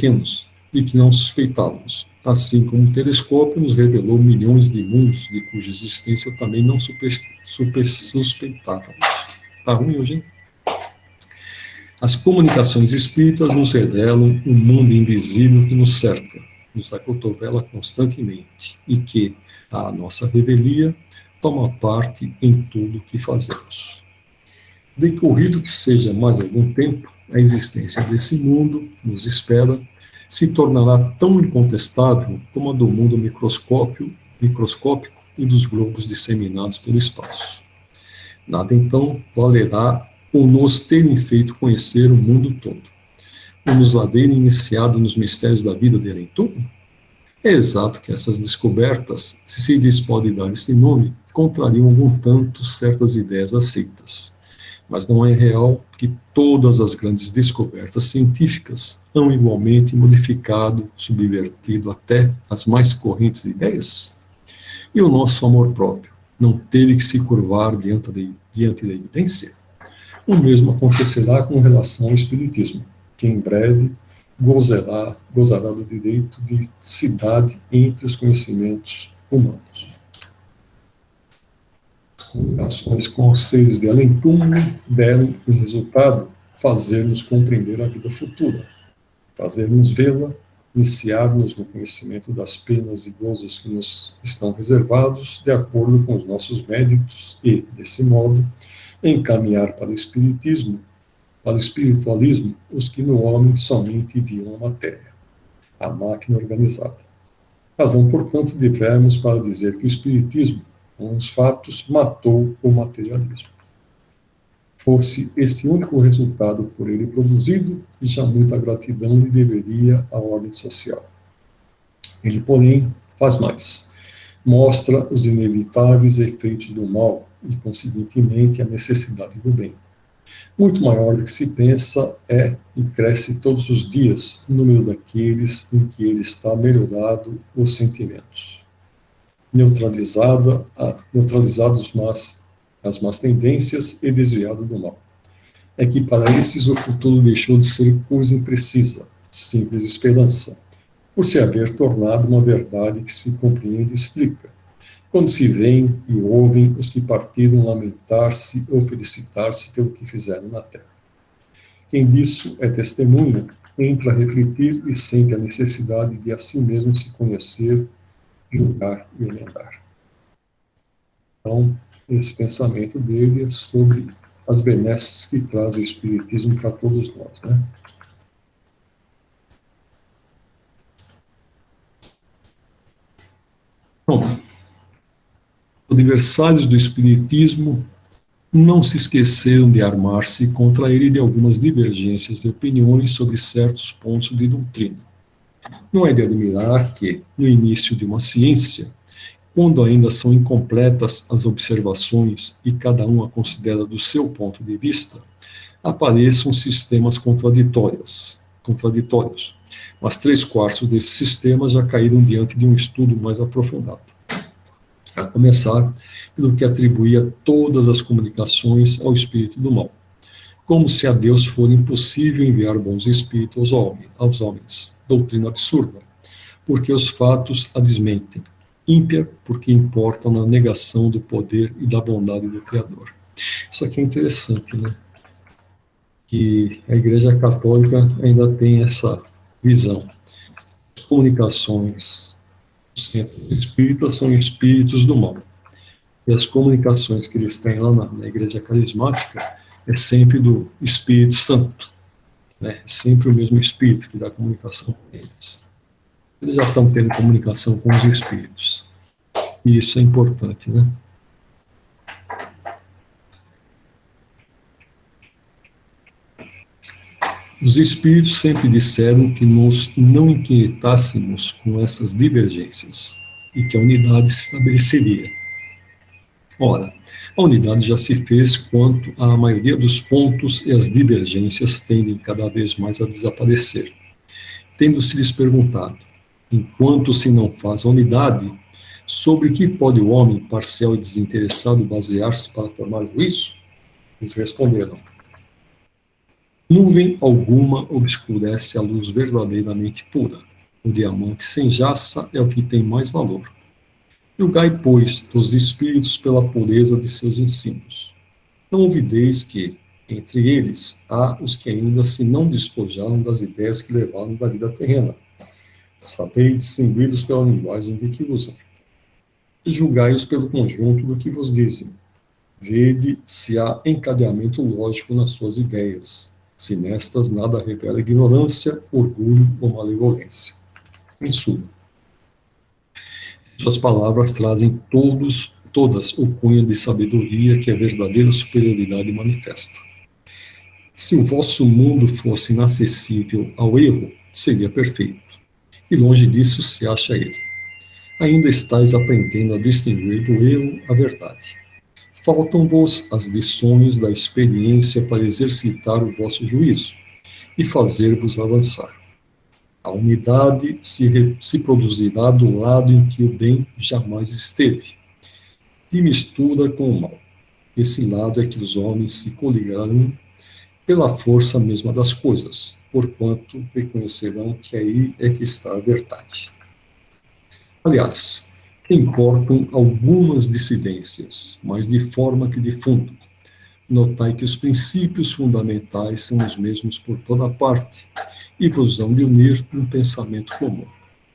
que não suspeitávamos, assim como o telescópio nos revelou milhões de mundos de cuja existência também não suspeitávamos. Tá ruim hoje, hein? As comunicações espíritas nos revelam um mundo invisível que nos cerca, nos acotovela constantemente e que, à nossa revelia, toma parte em tudo o que fazemos. Decorrido que seja mais algum tempo, a existência desse mundo nos espera se tornará tão incontestável como a do mundo microscópico e dos globos disseminados pelo espaço. Nada, então, valerá o nos terem feito conhecer o mundo todo, ou nos haverem iniciado nos mistérios da vida dele em tudo? É exato que essas descobertas, se lhes pode dar esse nome, contrariam algum tanto certas ideias aceitas. Mas não é real que todas as grandes descobertas científicas hão igualmente modificado, subvertido até as mais correntes ideias? E o nosso amor próprio não teve que se curvar diante da evidência? O mesmo acontecerá com relação ao Espiritismo, que em breve gozará do direito de cidade entre os conhecimentos humanos. Comunicações com os seres de além-túmulo deram em resultado fazer-nos compreender a vida futura, fazer-nos vê-la, iniciar-nos no conhecimento das penas e gozos que nos estão reservados, de acordo com os nossos méritos e, desse modo, encaminhar para o espiritismo, para o espiritualismo, os que no homem somente viam a matéria, a máquina organizada. Razão, portanto, devemos para dizer que o espiritismo, com os fatos, matou o materialismo. Fosse este único resultado por ele produzido, e já muita gratidão lhe deveria à ordem social. Ele, porém, faz mais. Mostra os inevitáveis efeitos do mal e, consequentemente, a necessidade do bem. Muito maior do que se pensa é e cresce todos os dias o número daqueles em que ele está melhorado os sentimentos. Neutralizados as más tendências e desviado do mal. É que para esses o futuro deixou de ser coisa imprecisa, simples esperança, por se haver tornado uma verdade que se compreende e explica, quando se veem e ouvem os que partiram lamentar-se ou felicitar-se pelo que fizeram na terra. Quem disso é testemunha, entra a refletir e sente a necessidade de a si mesmo se conhecer, julgar e emendar. Então, esse pensamento dele é sobre as benesses que traz o Espiritismo para todos nós, né? Bom, os adversários do Espiritismo não se esqueceram de armar-se contra ele de algumas divergências de opiniões sobre certos pontos de doutrina. Não é de admirar que, no início de uma ciência, quando ainda são incompletas as observações e cada um a considera do seu ponto de vista, apareçam sistemas contraditórios. Mas 3/4 desses sistemas já caíram diante de um estudo mais aprofundado. A começar pelo que atribuía todas as comunicações ao espírito do mal, como se a Deus for impossível enviar bons espíritos aos homens. Doutrina absurda, porque os fatos a desmentem. Ímpia, porque importam na negação do poder e da bondade do Criador. Isso aqui é interessante, né? Que a Igreja Católica ainda tem essa visão. As comunicações do centro espírita são espíritos do mal. E as comunicações que eles têm lá na Igreja Carismática é sempre do Espírito Santo. Né? É sempre o mesmo Espírito que dá comunicação com eles. Eles já estão tendo comunicação com os Espíritos. E isso é importante, né? Os Espíritos sempre disseram que nós não inquietássemos com essas divergências e que a unidade se estabeleceria. Ora, a unidade já se fez quanto à maioria dos pontos e as divergências tendem cada vez mais a desaparecer. Tendo-se lhes perguntado, enquanto se não faz a unidade, sobre que pode o homem parcial e desinteressado basear-se para formar juízo? Eles responderam, nuvem alguma obscurece a luz verdadeiramente pura. O diamante sem jaça é o que tem mais valor. Julgai, pois, dos espíritos pela pureza de seus ensinos. Não ouvideis que, entre eles, há os que ainda se não despojaram das ideias que levaram da vida terrena. Sabei distingui-los pela linguagem de que usam. E julgai-os pelo conjunto do que vos dizem. Vede se há encadeamento lógico nas suas ideias, se nestas nada revela ignorância, orgulho ou malevolência. Em suma, suas palavras trazem todas o cunho de sabedoria que a verdadeira superioridade manifesta. Se o vosso mundo fosse inacessível ao erro, seria perfeito. E longe disso se acha ele. Ainda estáis aprendendo a distinguir do erro a verdade. Faltam-vos as lições da experiência para exercitar o vosso juízo e fazer-vos avançar. A unidade se produzirá do lado em que o bem jamais esteve, e mistura com o mal. Esse lado é que os homens se coligarão pela força mesma das coisas, porquanto reconhecerão que aí é que está a verdade. Aliás, importam algumas dissidências, mas de forma que de fundo. Notai que os princípios fundamentais são os mesmos por toda parte, e vos hão de unir num pensamento comum,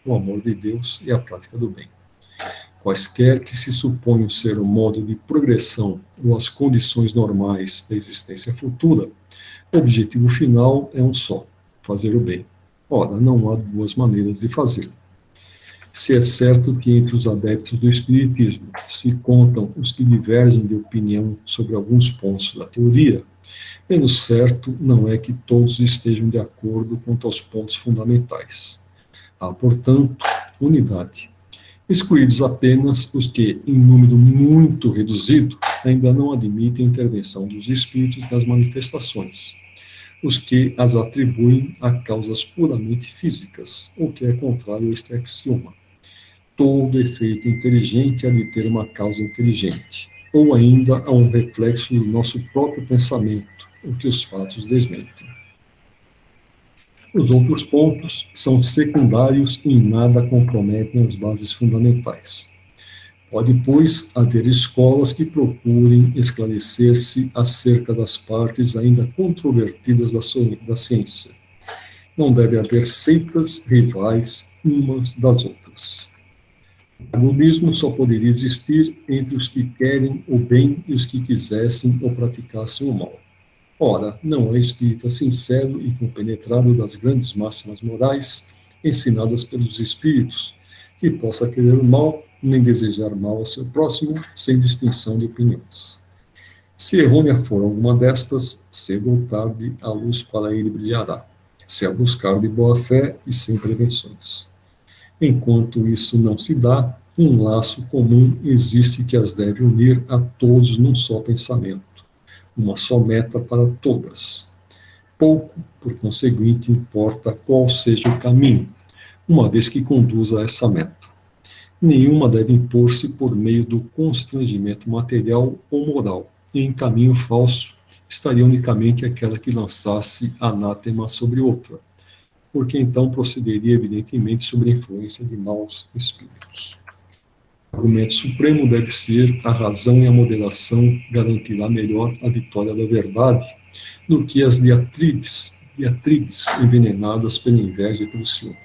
o amor de Deus e a prática do bem. Quaisquer que se suponham ser o modo de progressão ou as condições normais da existência futura, o objetivo final é um só, fazer o bem. Ora, não há duas maneiras de fazê-lo. Se é certo que entre os adeptos do Espiritismo se contam os que divergem de opinião sobre alguns pontos da teoria, menos certo não é que todos estejam de acordo quanto aos pontos fundamentais. Há, portanto, unidade. Excluídos apenas os que, em número muito reduzido, ainda não admitem a intervenção dos espíritos nas manifestações, os que as atribuem a causas puramente físicas, o que é contrário a este axioma. Todo efeito inteligente há de ter uma causa inteligente, ou ainda a um reflexo do nosso próprio pensamento, o que os fatos desmentem. Os outros pontos são secundários e em nada comprometem as bases fundamentais. Pode, pois, haver escolas que procurem esclarecer-se acerca das partes ainda controvertidas da ciência. Não deve haver seitas rivais umas das outras. O antagonismo só poderia existir entre os que querem o bem e os que quisessem ou praticassem o mal. Ora, não é espírita sincero e compenetrado das grandes máximas morais ensinadas pelos espíritos, que possa querer o mal, nem desejar mal ao seu próximo, sem distinção de opiniões. Se errônea for alguma destas, cedo ou tarde a luz para ele brilhará, se a buscar de boa fé e sem prevenções. Enquanto isso não se dá, um laço comum existe que as deve unir a todos num só pensamento, uma só meta para todas. Pouco, por conseguinte, importa qual seja o caminho, uma vez que conduza a essa meta. Nenhuma deve impor-se por meio do constrangimento material ou moral, e em caminho falso estaria unicamente aquela que lançasse anátema sobre outra, porque então procederia evidentemente sob a influência de maus espíritos. O argumento supremo deve ser a razão e a moderação garantirá melhor a vitória da verdade do que as diatribes envenenadas pela inveja e pelo ciúme.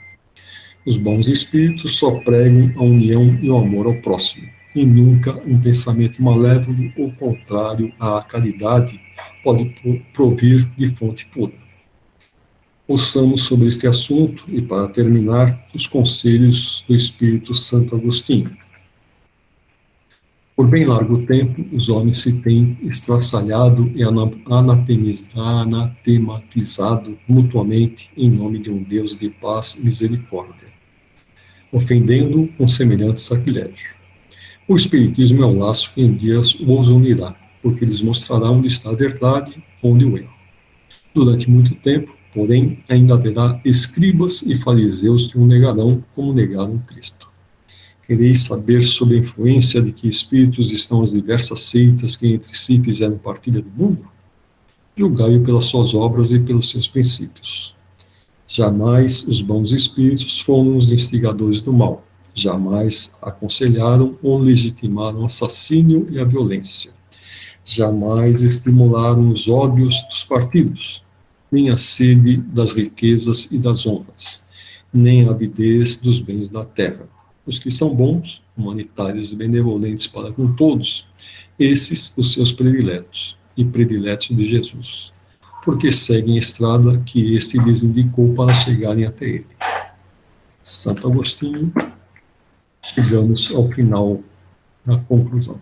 Os bons espíritos só pregam a união e o amor ao próximo, e nunca um pensamento malévolo ou contrário à caridade pode provir de fonte pura. Ouçamos sobre este assunto e, para terminar, os conselhos do Espírito Santo Agostinho. Por bem largo tempo, os homens se têm estraçalhado e anatematizado mutuamente em nome de um Deus de paz e misericórdia, ofendendo com semelhante sacrilégio. O Espiritismo é o laço que um dia os unirá, porque lhes mostrará onde está a verdade, onde o erro. Durante muito tempo, porém, ainda haverá escribas e fariseus que o negarão como negaram Cristo. Quereis saber sobre a influência de que espíritos estão as diversas seitas que entre si fizeram partilha do mundo? Julgai-o pelas suas obras e pelos seus princípios. Jamais os bons espíritos foram os instigadores do mal, jamais aconselharam ou legitimaram o assassínio e a violência, jamais estimularam os ódios dos partidos, nem a sede das riquezas e das honras, nem a avidez dos bens da terra. Os que são bons, humanitários e benevolentes para com todos, esses os seus prediletos e prediletos de Jesus, porque seguem a estrada que este lhes indicou para chegarem até ele. Santo Agostinho, chegamos ao final da conclusão.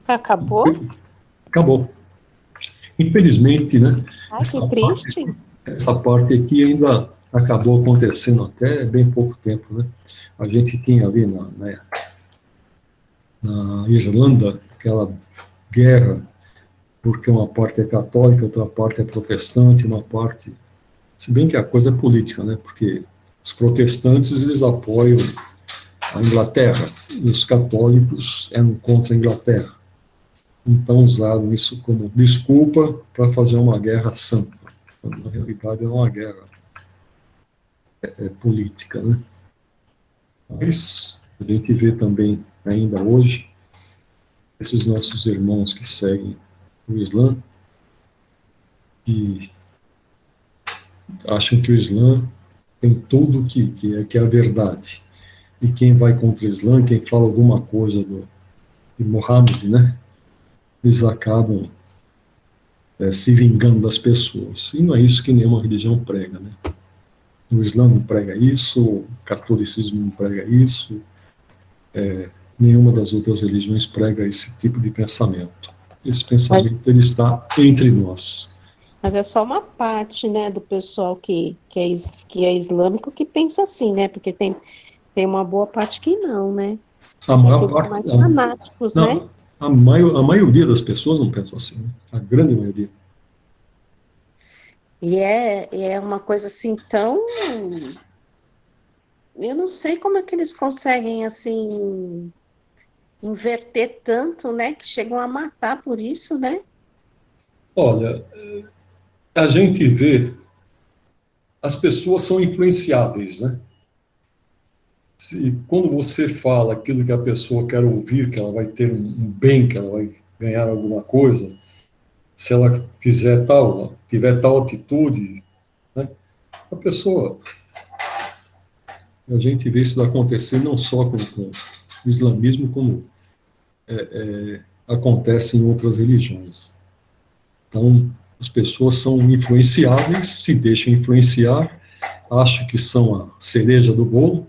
Acabou? Acabou. Infelizmente, né? Ai, que triste. Essa parte aqui ainda acabou acontecendo até bem pouco tempo, né? A gente tinha ali na Irlanda aquela guerra, porque uma parte é católica, outra parte é protestante, uma parte... Se bem que a coisa é política, né? Porque os protestantes, eles apoiam a Inglaterra, e os católicos eram contra a Inglaterra. Então usaram isso como desculpa para fazer uma guerra santa. Quando, na realidade, é uma guerra política, né? Mas a gente vê também, ainda hoje, esses nossos irmãos que seguem o Islã, e acham que o Islã tem tudo que é a verdade. E quem vai contra o Islã, quem fala alguma coisa de Muhammad, né? Eles acabam se vingando das pessoas. E não é isso que nenhuma religião prega, né? O Islã não prega isso, o catolicismo não prega isso, nenhuma das outras religiões prega esse tipo de pensamento. Esse pensamento, ele está entre nós. Mas é só uma parte, né, do pessoal que é islâmico que pensa assim, né? Porque tem uma boa parte que não, né? A maior parte... mais fanáticos, não, né? A maioria das pessoas não pensam assim, né? A grande maioria. E é uma coisa assim tão... Eu não sei como é que eles conseguem, assim, inverter tanto, né? Que chegam a matar por isso, né? Olha, a gente vê... As pessoas são influenciáveis, né? Quando você fala aquilo que a pessoa quer ouvir, que ela vai ter um bem, que ela vai ganhar alguma coisa, se ela tiver tal atitude, né, A pessoa, a gente vê isso acontecer não só com o islamismo, como acontece em outras religiões. Então, as pessoas são influenciáveis, se deixam influenciar, acham que são a cereja do bolo,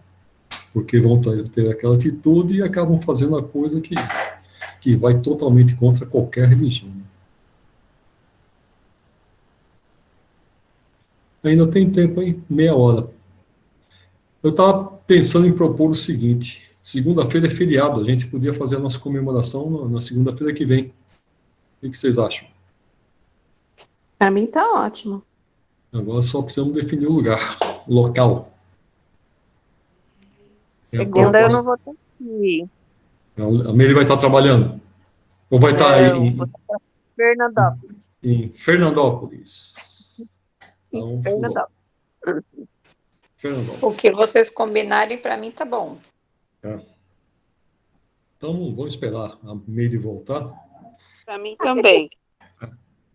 porque vão ter aquela atitude e acabam fazendo a coisa que vai totalmente contra qualquer religião. Ainda tem tempo, hein? Meia hora. Eu estava pensando em propor o seguinte: segunda-feira é feriado, a gente podia fazer a nossa comemoração na segunda-feira que vem. O que vocês acham? Para mim tá ótimo. Agora só precisamos definir o lugar, o local. Segunda eu não vou ter que ir. A Meire vai estar trabalhando? Ou vai estar Eu vou estar em Fernandópolis. em Fernandópolis? Então, Fernandópolis. O que vocês combinarem, para mim tá bom. Então, vamos esperar a Meire voltar. Para mim também.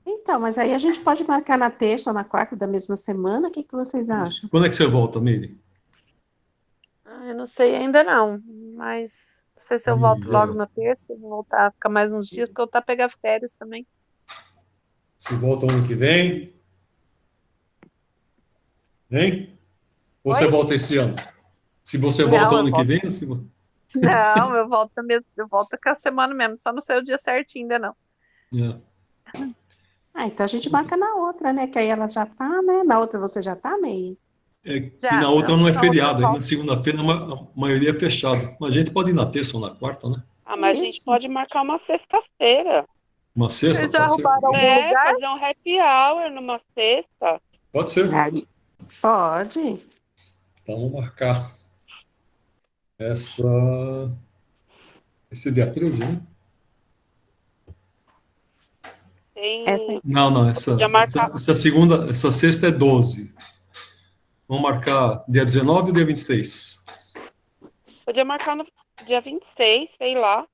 Então, mas aí a gente pode marcar na terça ou na quarta da mesma semana, o que vocês acham? Quando é que você volta, Meire? Eu não sei ainda não, mas não sei se eu volto logo na terça, vou voltar, ficar mais uns dias, porque eu vou pegar férias também. Se volta ano que vem? Hein? Ou você volta esse ano? Se você volta ano que vem? Não, eu volto mesmo, eu volto com a semana mesmo, só não sei o dia certinho ainda não. Então a gente marca na outra, né? Que aí ela já tá, né? Na outra você já tá, Meire? Que na outra não é feriado, aí na segunda-feira a maioria é fechado. Mas a gente pode ir na terça ou na quarta, né? Mas a gente pode marcar uma sexta-feira. Uma sexta? Vocês já arrumaram algum lugar? Fazer um happy hour numa sexta. Pode ser. Pode. Então vamos marcar esse dia 13, né? Não, essa sexta é 12. Vamos marcar dia 19 ou dia 26? Podia marcar no dia 26, sei lá.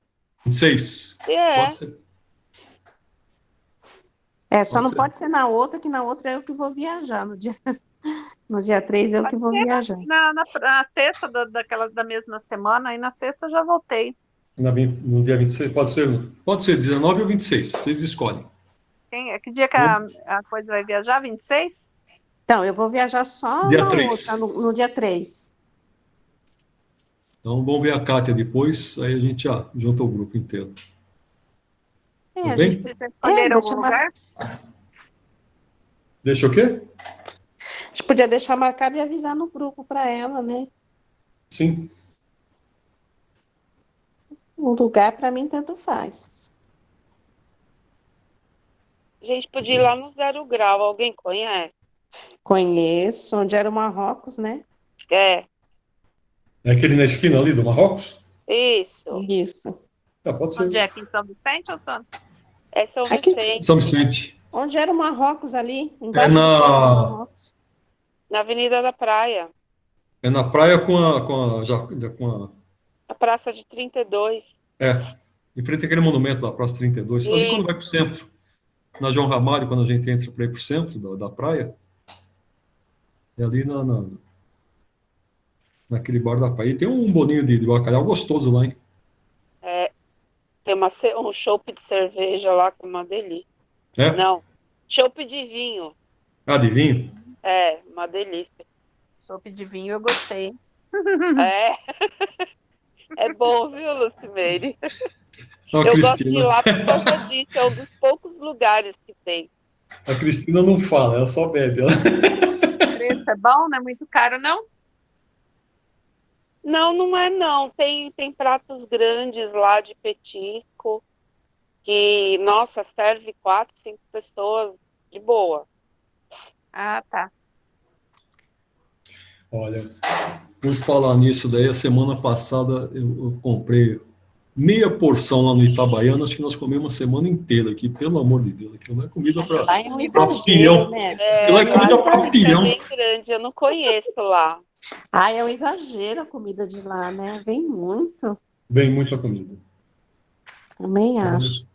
26? Pode ser. Só não pode ser na outra, que na outra eu que vou viajar. No dia 3 eu que vou viajar. Na sexta da mesma semana, aí na sexta eu já voltei. No dia 26, pode ser 19 ou 26, vocês escolhem. Que dia que a coisa vai viajar? 26? Então, eu vou viajar só dia 3. No dia 3. Então, vamos ver a Kátia depois, aí a gente já junta o grupo inteiro. A gente escolher algum lugar? Deixa o quê? A gente podia deixar marcado e avisar no grupo para ela, né? Sim. O lugar, para mim, tanto faz. A gente podia ir lá no 0 Grau, alguém conhece? Conheço, onde era o Marrocos, né? É aquele na esquina ali do Marrocos? Isso. Pode ser. Onde é? Aqui em São Vicente ou Santos? É São Vicente. São Vicente. Onde era o Marrocos ali? Embaixo do Marrocos. Na Avenida da Praia. É na praia com a Praça de 32. Em frente àquele monumento da Praça 32. Ali quando vai para o centro. Na João Ramalho, quando a gente entra para ir para o centro da praia. É ali naquele bar da praia. E tem um bolinho de bacalhau gostoso lá, hein? Tem um chopp de cerveja lá com uma delícia. Não, chopp de vinho. De vinho? Uma delícia. Chopp de vinho eu gostei. É bom, viu, Lucimeire? Eu gosto de ir lá por causa disso. É um dos poucos lugares que tem. A Cristina não fala, ela só bebe. O preço é bom? Não é muito caro, não? Não é não. Tem pratos grandes lá de petisco que, nossa, serve 4, 5 pessoas de boa. Tá. Olha, por falar nisso daí, a semana passada eu comprei meia porção lá no Itabaiana, acho que nós comemos uma semana inteira aqui, pelo amor de Deus, aquilo não é comida para pião. Aquilo é comida para pião. É bem grande, eu não conheço lá. É um exagero a comida de lá, né? Vem muito. Vem muita comida. Também acho.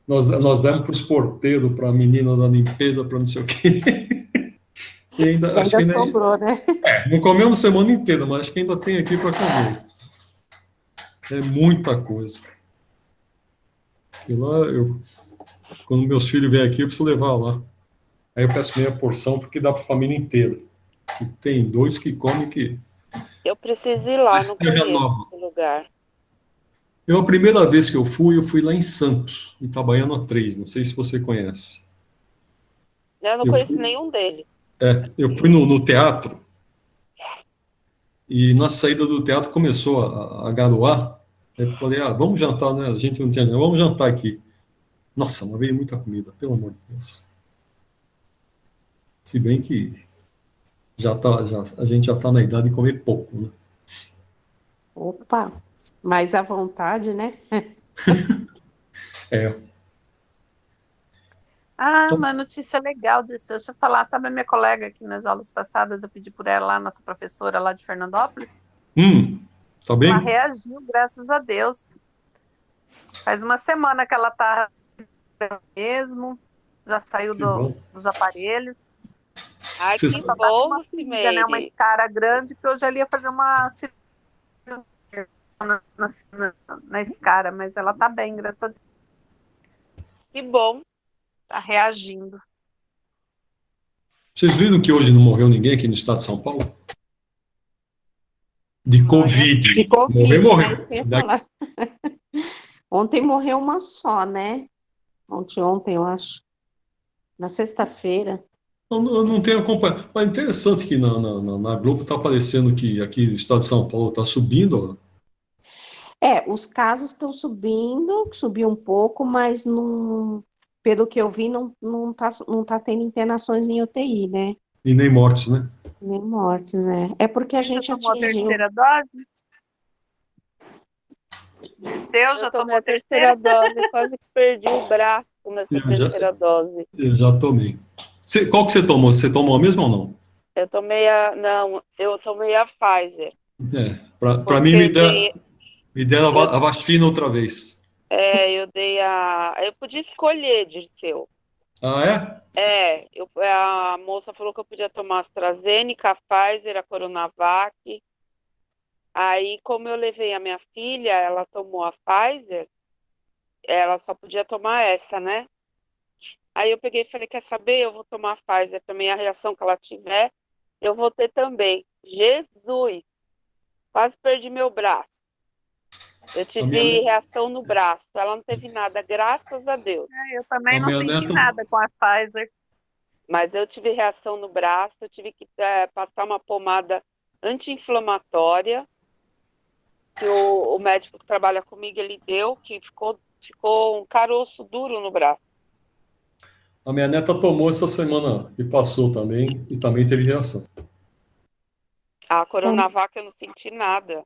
Nós demos para os porteiros, para a menina da limpeza, para não sei o quê. E ainda, E acho ainda que ainda, sobrou, né? não comemos semana inteira, mas acho que ainda tem aqui para comer. É muita coisa. E lá, quando meus filhos vêm aqui, eu preciso levar lá. Aí eu peço meia porção, porque dá para a família inteira. E tem dois que comem que. Eu preciso ir lá, Mas não Terra conheço Nova. esse lugar. A primeira vez que eu fui lá em Santos, Itabaiana 3, não sei se você conhece. Eu não Eu conheço fui, nenhum deles. eu fui no teatro, e na saída do teatro começou a garoar. Aí eu falei, vamos jantar, né? A gente não tinha, vamos jantar aqui. Nossa, mas veio muita comida, pelo amor de Deus. Se bem que a gente já tá na idade de comer pouco, né? Opa, mais à vontade, né? É, Ah, então, uma notícia legal disso. Deixa eu falar. Sabe a minha colega que nas aulas passadas eu pedi por ela, nossa professora lá de Fernandópolis? tá Ela bem? reagiu, graças a Deus. Faz uma semana que ela tá mesmo, já saiu Que bom. dos aparelhos. Ai, Você que Só sabe, tá com uma bom, ferida, né? Uma Cimeire. escara grande, que hoje ela ia fazer uma cirurgia na escara, mas ela tá bem, graças a Deus. Que bom. Tá reagindo. vocês viram que hoje não morreu ninguém aqui no estado de São Paulo? De Olha, Covid. De Morrer, Covid, né? morreu. Isso que eu ia falar. Ontem morreu uma só, né? Ontem, eu acho. Na sexta-feira. Eu não tenho acompanhado. Mas é interessante que na Globo está aparecendo que aqui no estado de São Paulo está subindo. Os casos estão subindo, subiu um pouco, mas não, pelo que eu vi, não tá tendo internações em UTI, né? E nem mortes, né? Nem mortes, né? É porque a você já gente tomou a atingiu. terceira dose? Seu, Eu já tomei tomou a a terceira? terceira dose, quase que perdi o braço nessa Eu já, terceira dose. eu já tomei. Qual que você tomou? Você tomou a mesma ou não? Eu tomei a. Não, eu tomei a Pfizer. Para mim, Porque eu dei. me deram Eu, a vacina outra vez. eu dei a. Eu podia escolher, Dirceu. Ah, é? A moça falou que eu podia tomar a AstraZeneca, a Pfizer, a Coronavac. Aí, como eu levei a minha filha, ela tomou a Pfizer, ela só podia tomar essa, né? Aí eu peguei e falei, quer saber? Eu vou tomar a Pfizer também, a reação que ela tiver, eu vou ter também. Jesus, quase perdi meu braço. Eu A minha, tive reação no braço, ela não teve nada, graças a Deus. Eu também a não minha senti neta, nada com a Pfizer. Mas eu tive reação no braço, eu tive que passar uma pomada anti-inflamatória, que o médico que trabalha comigo, ele deu, que ficou um caroço duro no braço. a minha neta tomou essa semana que passou também e também teve reação. A Coronavac eu não senti nada.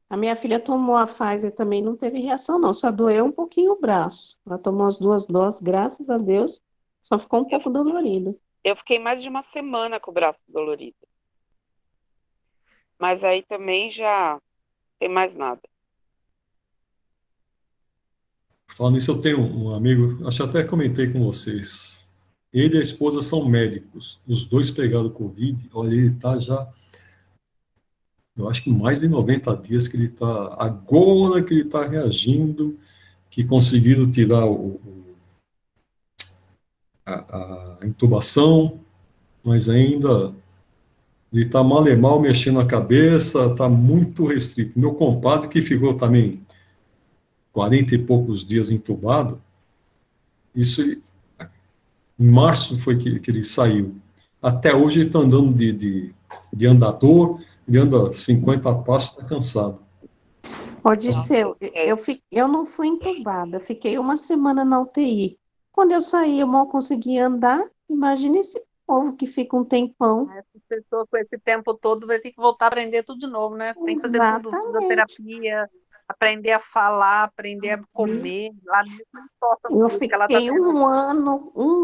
A minha filha tomou a Pfizer também, não teve reação, não, só doeu um pouquinho o braço. Ela tomou as 2 doses, graças a Deus, só ficou um Eu, pouco dolorido. eu fiquei mais de uma semana com o braço dolorido. Mas aí também já tem mais nada. Falando nisso, eu tenho um amigo, acho que até comentei com vocês. Ele e a esposa são médicos. Os dois pegaram Covid. Olha, ele está já, eu acho que mais de 90 dias que ele está, agora que ele está reagindo, que conseguiram tirar a intubação, mas ainda ele está mal e mal mexendo a cabeça, está muito restrito. Meu compadre, que ficou também 40 e poucos dias entubado, isso em março foi que ele saiu. Até hoje ele está andando de andador, ele anda 50 passos, está cansado. Ó, Nossa, Dirceu, eu não fui entubada, eu fiquei uma semana na UTI. Quando eu saí, eu mal conseguia andar. Imagina esse povo que fica um tempão. Essa pessoa com esse tempo todo vai ter que voltar a aprender tudo de novo, né? Você tem que fazer tudo, Exatamente. fisioterapia, aprender a falar, aprender a comer. Lá mesmo eles postam Eu tudo que ela tá fiquei tendo. um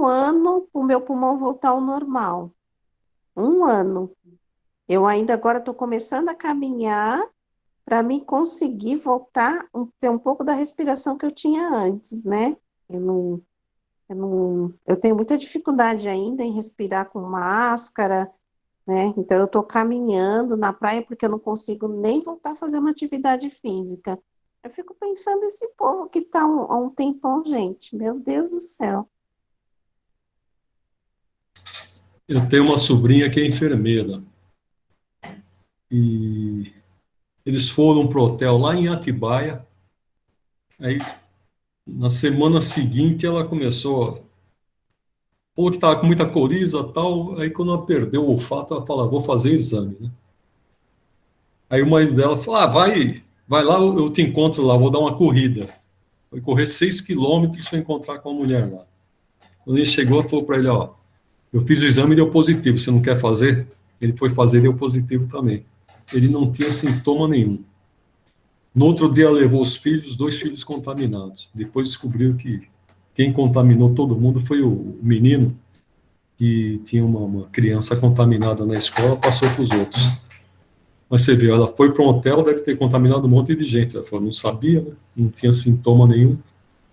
ano para o meu pulmão voltar ao normal. Um ano. Eu ainda agora estou começando a caminhar para mim conseguir voltar, ter um pouco da respiração que eu tinha antes, né? Eu Eu tenho muita dificuldade ainda em respirar com máscara, né? Então eu estou caminhando na praia porque eu não consigo nem voltar a fazer uma atividade física. Eu fico pensando esse povo que está há um tempão, gente. Meu Deus do céu. Eu tenho uma sobrinha que é enfermeira e eles foram pro hotel lá em Atibaia. Aí, na semana seguinte, ela começou, falou que estava com muita coriza e tal. Aí, quando ela perdeu o olfato, ela falou: vou fazer exame, né? Aí o marido dela falou: vai lá, eu te encontro lá, vou dar uma corrida. Foi correr 6 quilômetros para encontrar com a mulher lá. Quando ele chegou, ela falou para ele: ó, eu fiz o exame e deu positivo, você não quer fazer? Ele foi fazer e deu positivo também. Ele não tinha sintoma nenhum. No outro dia, ela levou os filhos, 2 filhos contaminados. Depois descobriu que quem contaminou todo mundo foi o menino, que tinha uma criança contaminada na escola, passou para os outros. Mas você vê, ela foi para um hotel, deve ter contaminado um monte de gente. Ela falou: não sabia, né? Não tinha sintoma nenhum.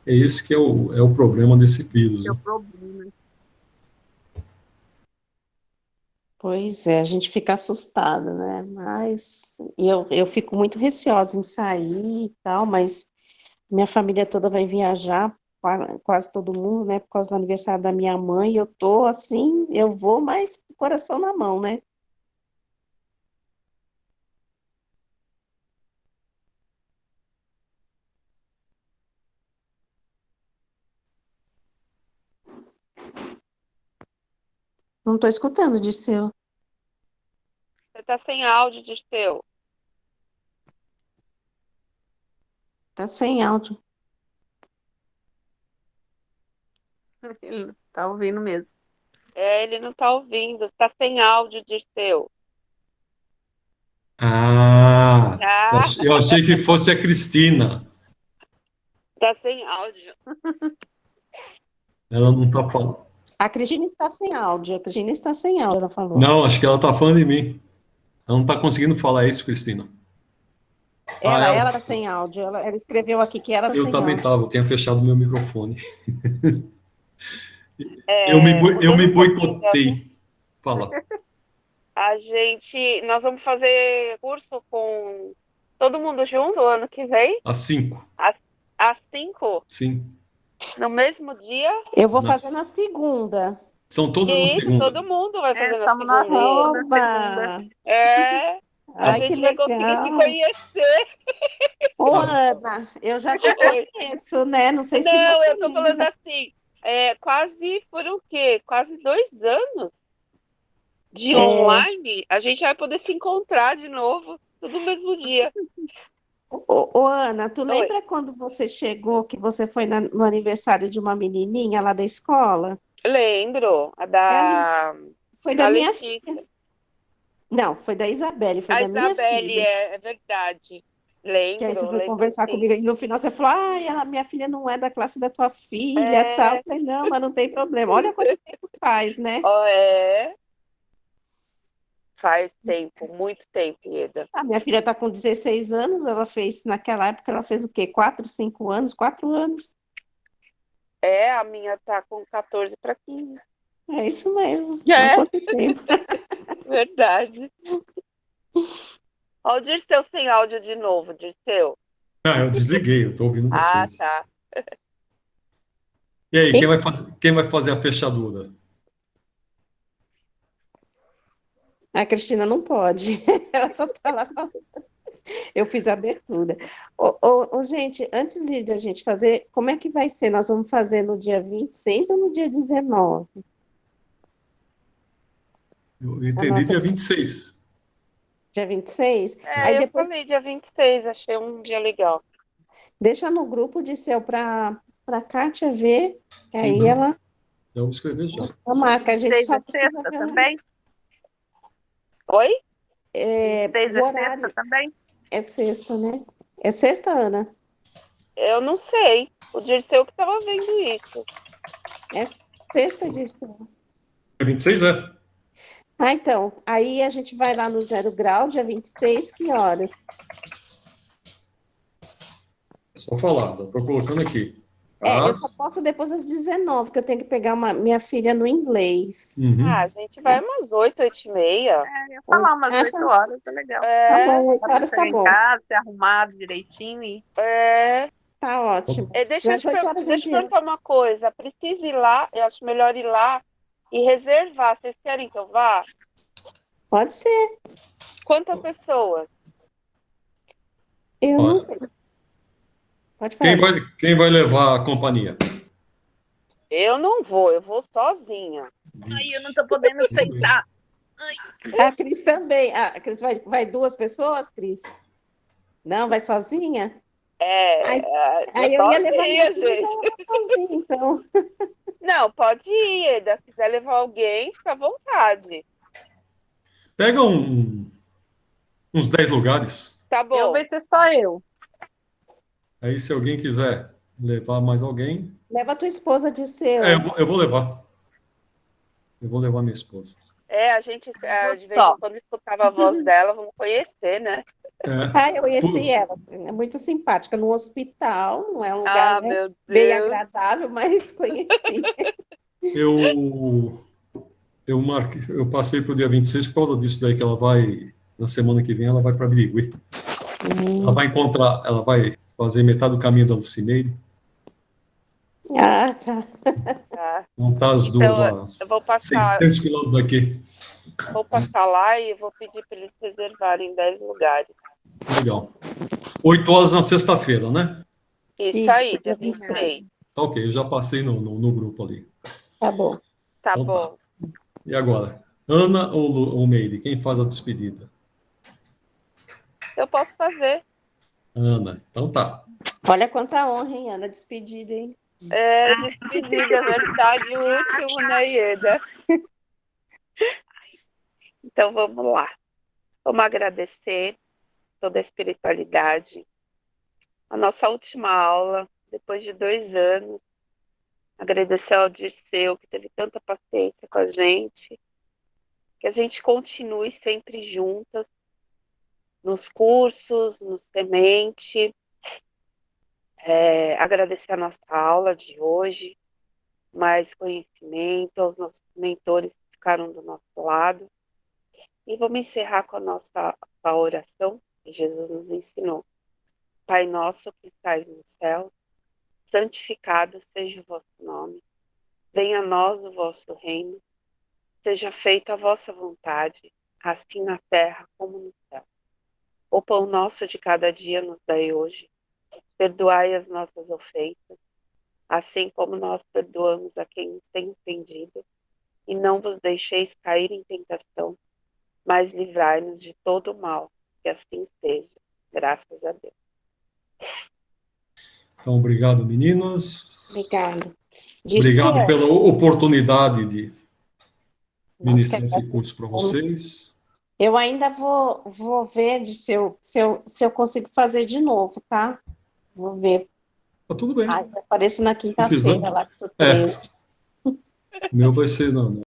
É esse que é o problema desse vírus, É o né? problema. Pois é, a gente fica assustada, né? Mas eu fico muito receosa em sair e tal, mas minha família toda vai viajar, quase todo mundo, né? Por causa do aniversário da minha mãe, eu tô assim, eu vou, mas com o coração na mão, né? Não tô escutando, Dirceu. Você tá sem áudio, Dirceu. Tá sem áudio. Ele tá ouvindo mesmo. Ele não tá ouvindo. Tá sem áudio, Dirceu. Ah, Ah, eu achei que fosse a Cristina. tá sem áudio. Ela não está falando. A Cristina está sem áudio, a Cristina está sem áudio, ela falou. Não, acho que ela está falando de mim. Ela não está conseguindo falar isso, Cristina. Ah, Ela está sem áudio, ela escreveu aqui que ela eu sem também áudio. estava, eu tinha fechado meu microfone. É, Eu me mudando um pouquinho de assunto, boicotei. Fala. nós vamos fazer curso com todo mundo junto o ano que vem, Às 5. às 5, Sim. no mesmo dia. Eu vou fazer na segunda. São todas na Isso, segunda. todo mundo vai fazer na estamos na segunda. Oba! É, a Ai, que gente vai conseguir se legal. conhecer. Ô, Ana, eu já te conheço, né? Não sei se Não, você eu tô falando lembra. assim, quase foram o quê? Quase 2 anos de É. online. A gente vai poder se encontrar de novo, tudo no mesmo dia. Ô, Ana, tu Oi. lembra quando você chegou, que você foi no aniversário de uma menininha lá da escola? Lembro, Foi da da minha filha. Letícia. Não, foi da Isabelle, foi A da minha Isabelle, filha. é verdade. Que aí você foi Lembro conversar sim. comigo e no final você falou, minha filha não é da classe da tua filha, tal. Eu falei, não, mas não tem problema. Olha quanto tempo faz, né? Faz tempo, muito tempo, Ieda. A minha filha está com 16 anos, naquela época, ela fez o quê? 4, 5 anos? 4 anos. A minha tá com 14 para 15. É isso mesmo. É. Há quanto tempo? Verdade. Ó, o Dirceu sem áudio de novo, Dirceu. Não, eu desliguei, eu estou ouvindo vocês. Tá. E aí, quem vai fazer a fechadura? A Cristina não pode. Ela só está lá falando. Eu fiz a abertura. Gente, antes de a gente fazer, como é que vai ser? Nós vamos fazer no dia 26 ou no dia 19? Eu entendi dia 26. Dia 26? Aí Eu depois falei dia 26, achei um dia legal. deixa no grupo de seu para Kátia ver, que aí Uhum. ela Eu vou escrever já. marca. A gente 26 só é sexta precisa ver também? Oi? 26 o é horário. sexta também? É sexta, né? É sexta, Ana? Eu não sei. O Dirceu que tava vendo isso. É sexta, gente. Dia 26 é? Então, aí a gente vai lá no 0 grau, dia 26, que horas? É só falar, estou colocando aqui. Eu só posso depois às 19, que eu tenho que pegar minha filha no inglês. Uhum. Ah, a gente vai umas 8, 8h30. Eu ia falar umas Ah, 8 horas, é legal. Tá É, bom, 8 Dá pra horas tá chegar em bom. casa, ser arrumado direitinho e Tá ótimo. deixa eu Já 8 horas do deixa eu dia. perguntar uma coisa. Precisa ir lá, eu acho melhor ir lá e reservar. Vocês querem que eu vá? Pode ser, Quantas pessoas? eu Olha, não sei. Pode falar. quem vai levar a companhia? Eu não vou, eu vou sozinha. Ai, eu não tô podendo sentar. A Cris também. A Cris vai 2 pessoas, Cris? Não, vai sozinha? Aí eu ia levar minha sozinha, filha gente. sozinha, então. Não, pode ir, Eda. Se quiser levar alguém, fica à vontade. Pega uns 10 lugares. Tá Eu bom. vai ser só eu. Aí, se alguém quiser levar mais alguém, Leva a tua esposa de seu. eu vou levar. Eu vou levar minha esposa. A gente de vez só. em quando escutava a voz dela, vamos conhecer, né? Eu conheci ela. É muito simpática. No hospital, não é um lugar, né, Meu bem Deus. agradável, mas conheci. Eu passei para o dia 26 por causa disso daí, que ela vai, na semana que vem, ela vai para Birigui. Ela vai fazer metade do caminho da Lucineire. Ah, tá. Tá. Vão estar as Então, duas lá, eu vou passar. 600 quilômetros daqui. Vou passar lá e vou pedir para eles reservarem 10 lugares. Legal. 8 horas na sexta-feira, né? Isso aí, dia 26. Tá ok, eu já passei no grupo ali. Tá bom. Tá Então bom. E agora? Ana ou Meire? Quem faz a despedida? Eu posso fazer. Ana. Então tá. Olha quanta honra, hein, Ana? Despedida, hein? Despedida, é verdade, o último, né, Ieda? Então vamos lá. Vamos agradecer toda a espiritualidade. A nossa última aula, depois de 2 anos. Agradecer ao Dirceu, que teve tanta paciência com a gente. Que a gente continue sempre juntas, nos cursos, no Semente. Agradecer a nossa aula de hoje, mais conhecimento, aos nossos mentores que ficaram do nosso lado. E vamos encerrar com a oração que Jesus nos ensinou. Pai nosso que estais no céu, santificado seja o vosso nome. Venha a nós o vosso reino. Seja feita a vossa vontade, assim na terra como no céu. O pão nosso de cada dia nos dai hoje. Perdoai as nossas ofensas, assim como nós perdoamos a quem nos tem ofendido. E não vos deixeis cair em tentação, mas livrai-nos de todo o mal. Que assim seja. Graças a Deus. Então, obrigado, meninas. Obrigada. Obrigado pela oportunidade de Nós ministrar que esse curso para vocês. Eu ainda vou ver se eu consigo fazer de novo, tá? Vou ver. Tá tudo bem. Apareço na quiser. quinta-feira lá de surpresa. O meu vai ser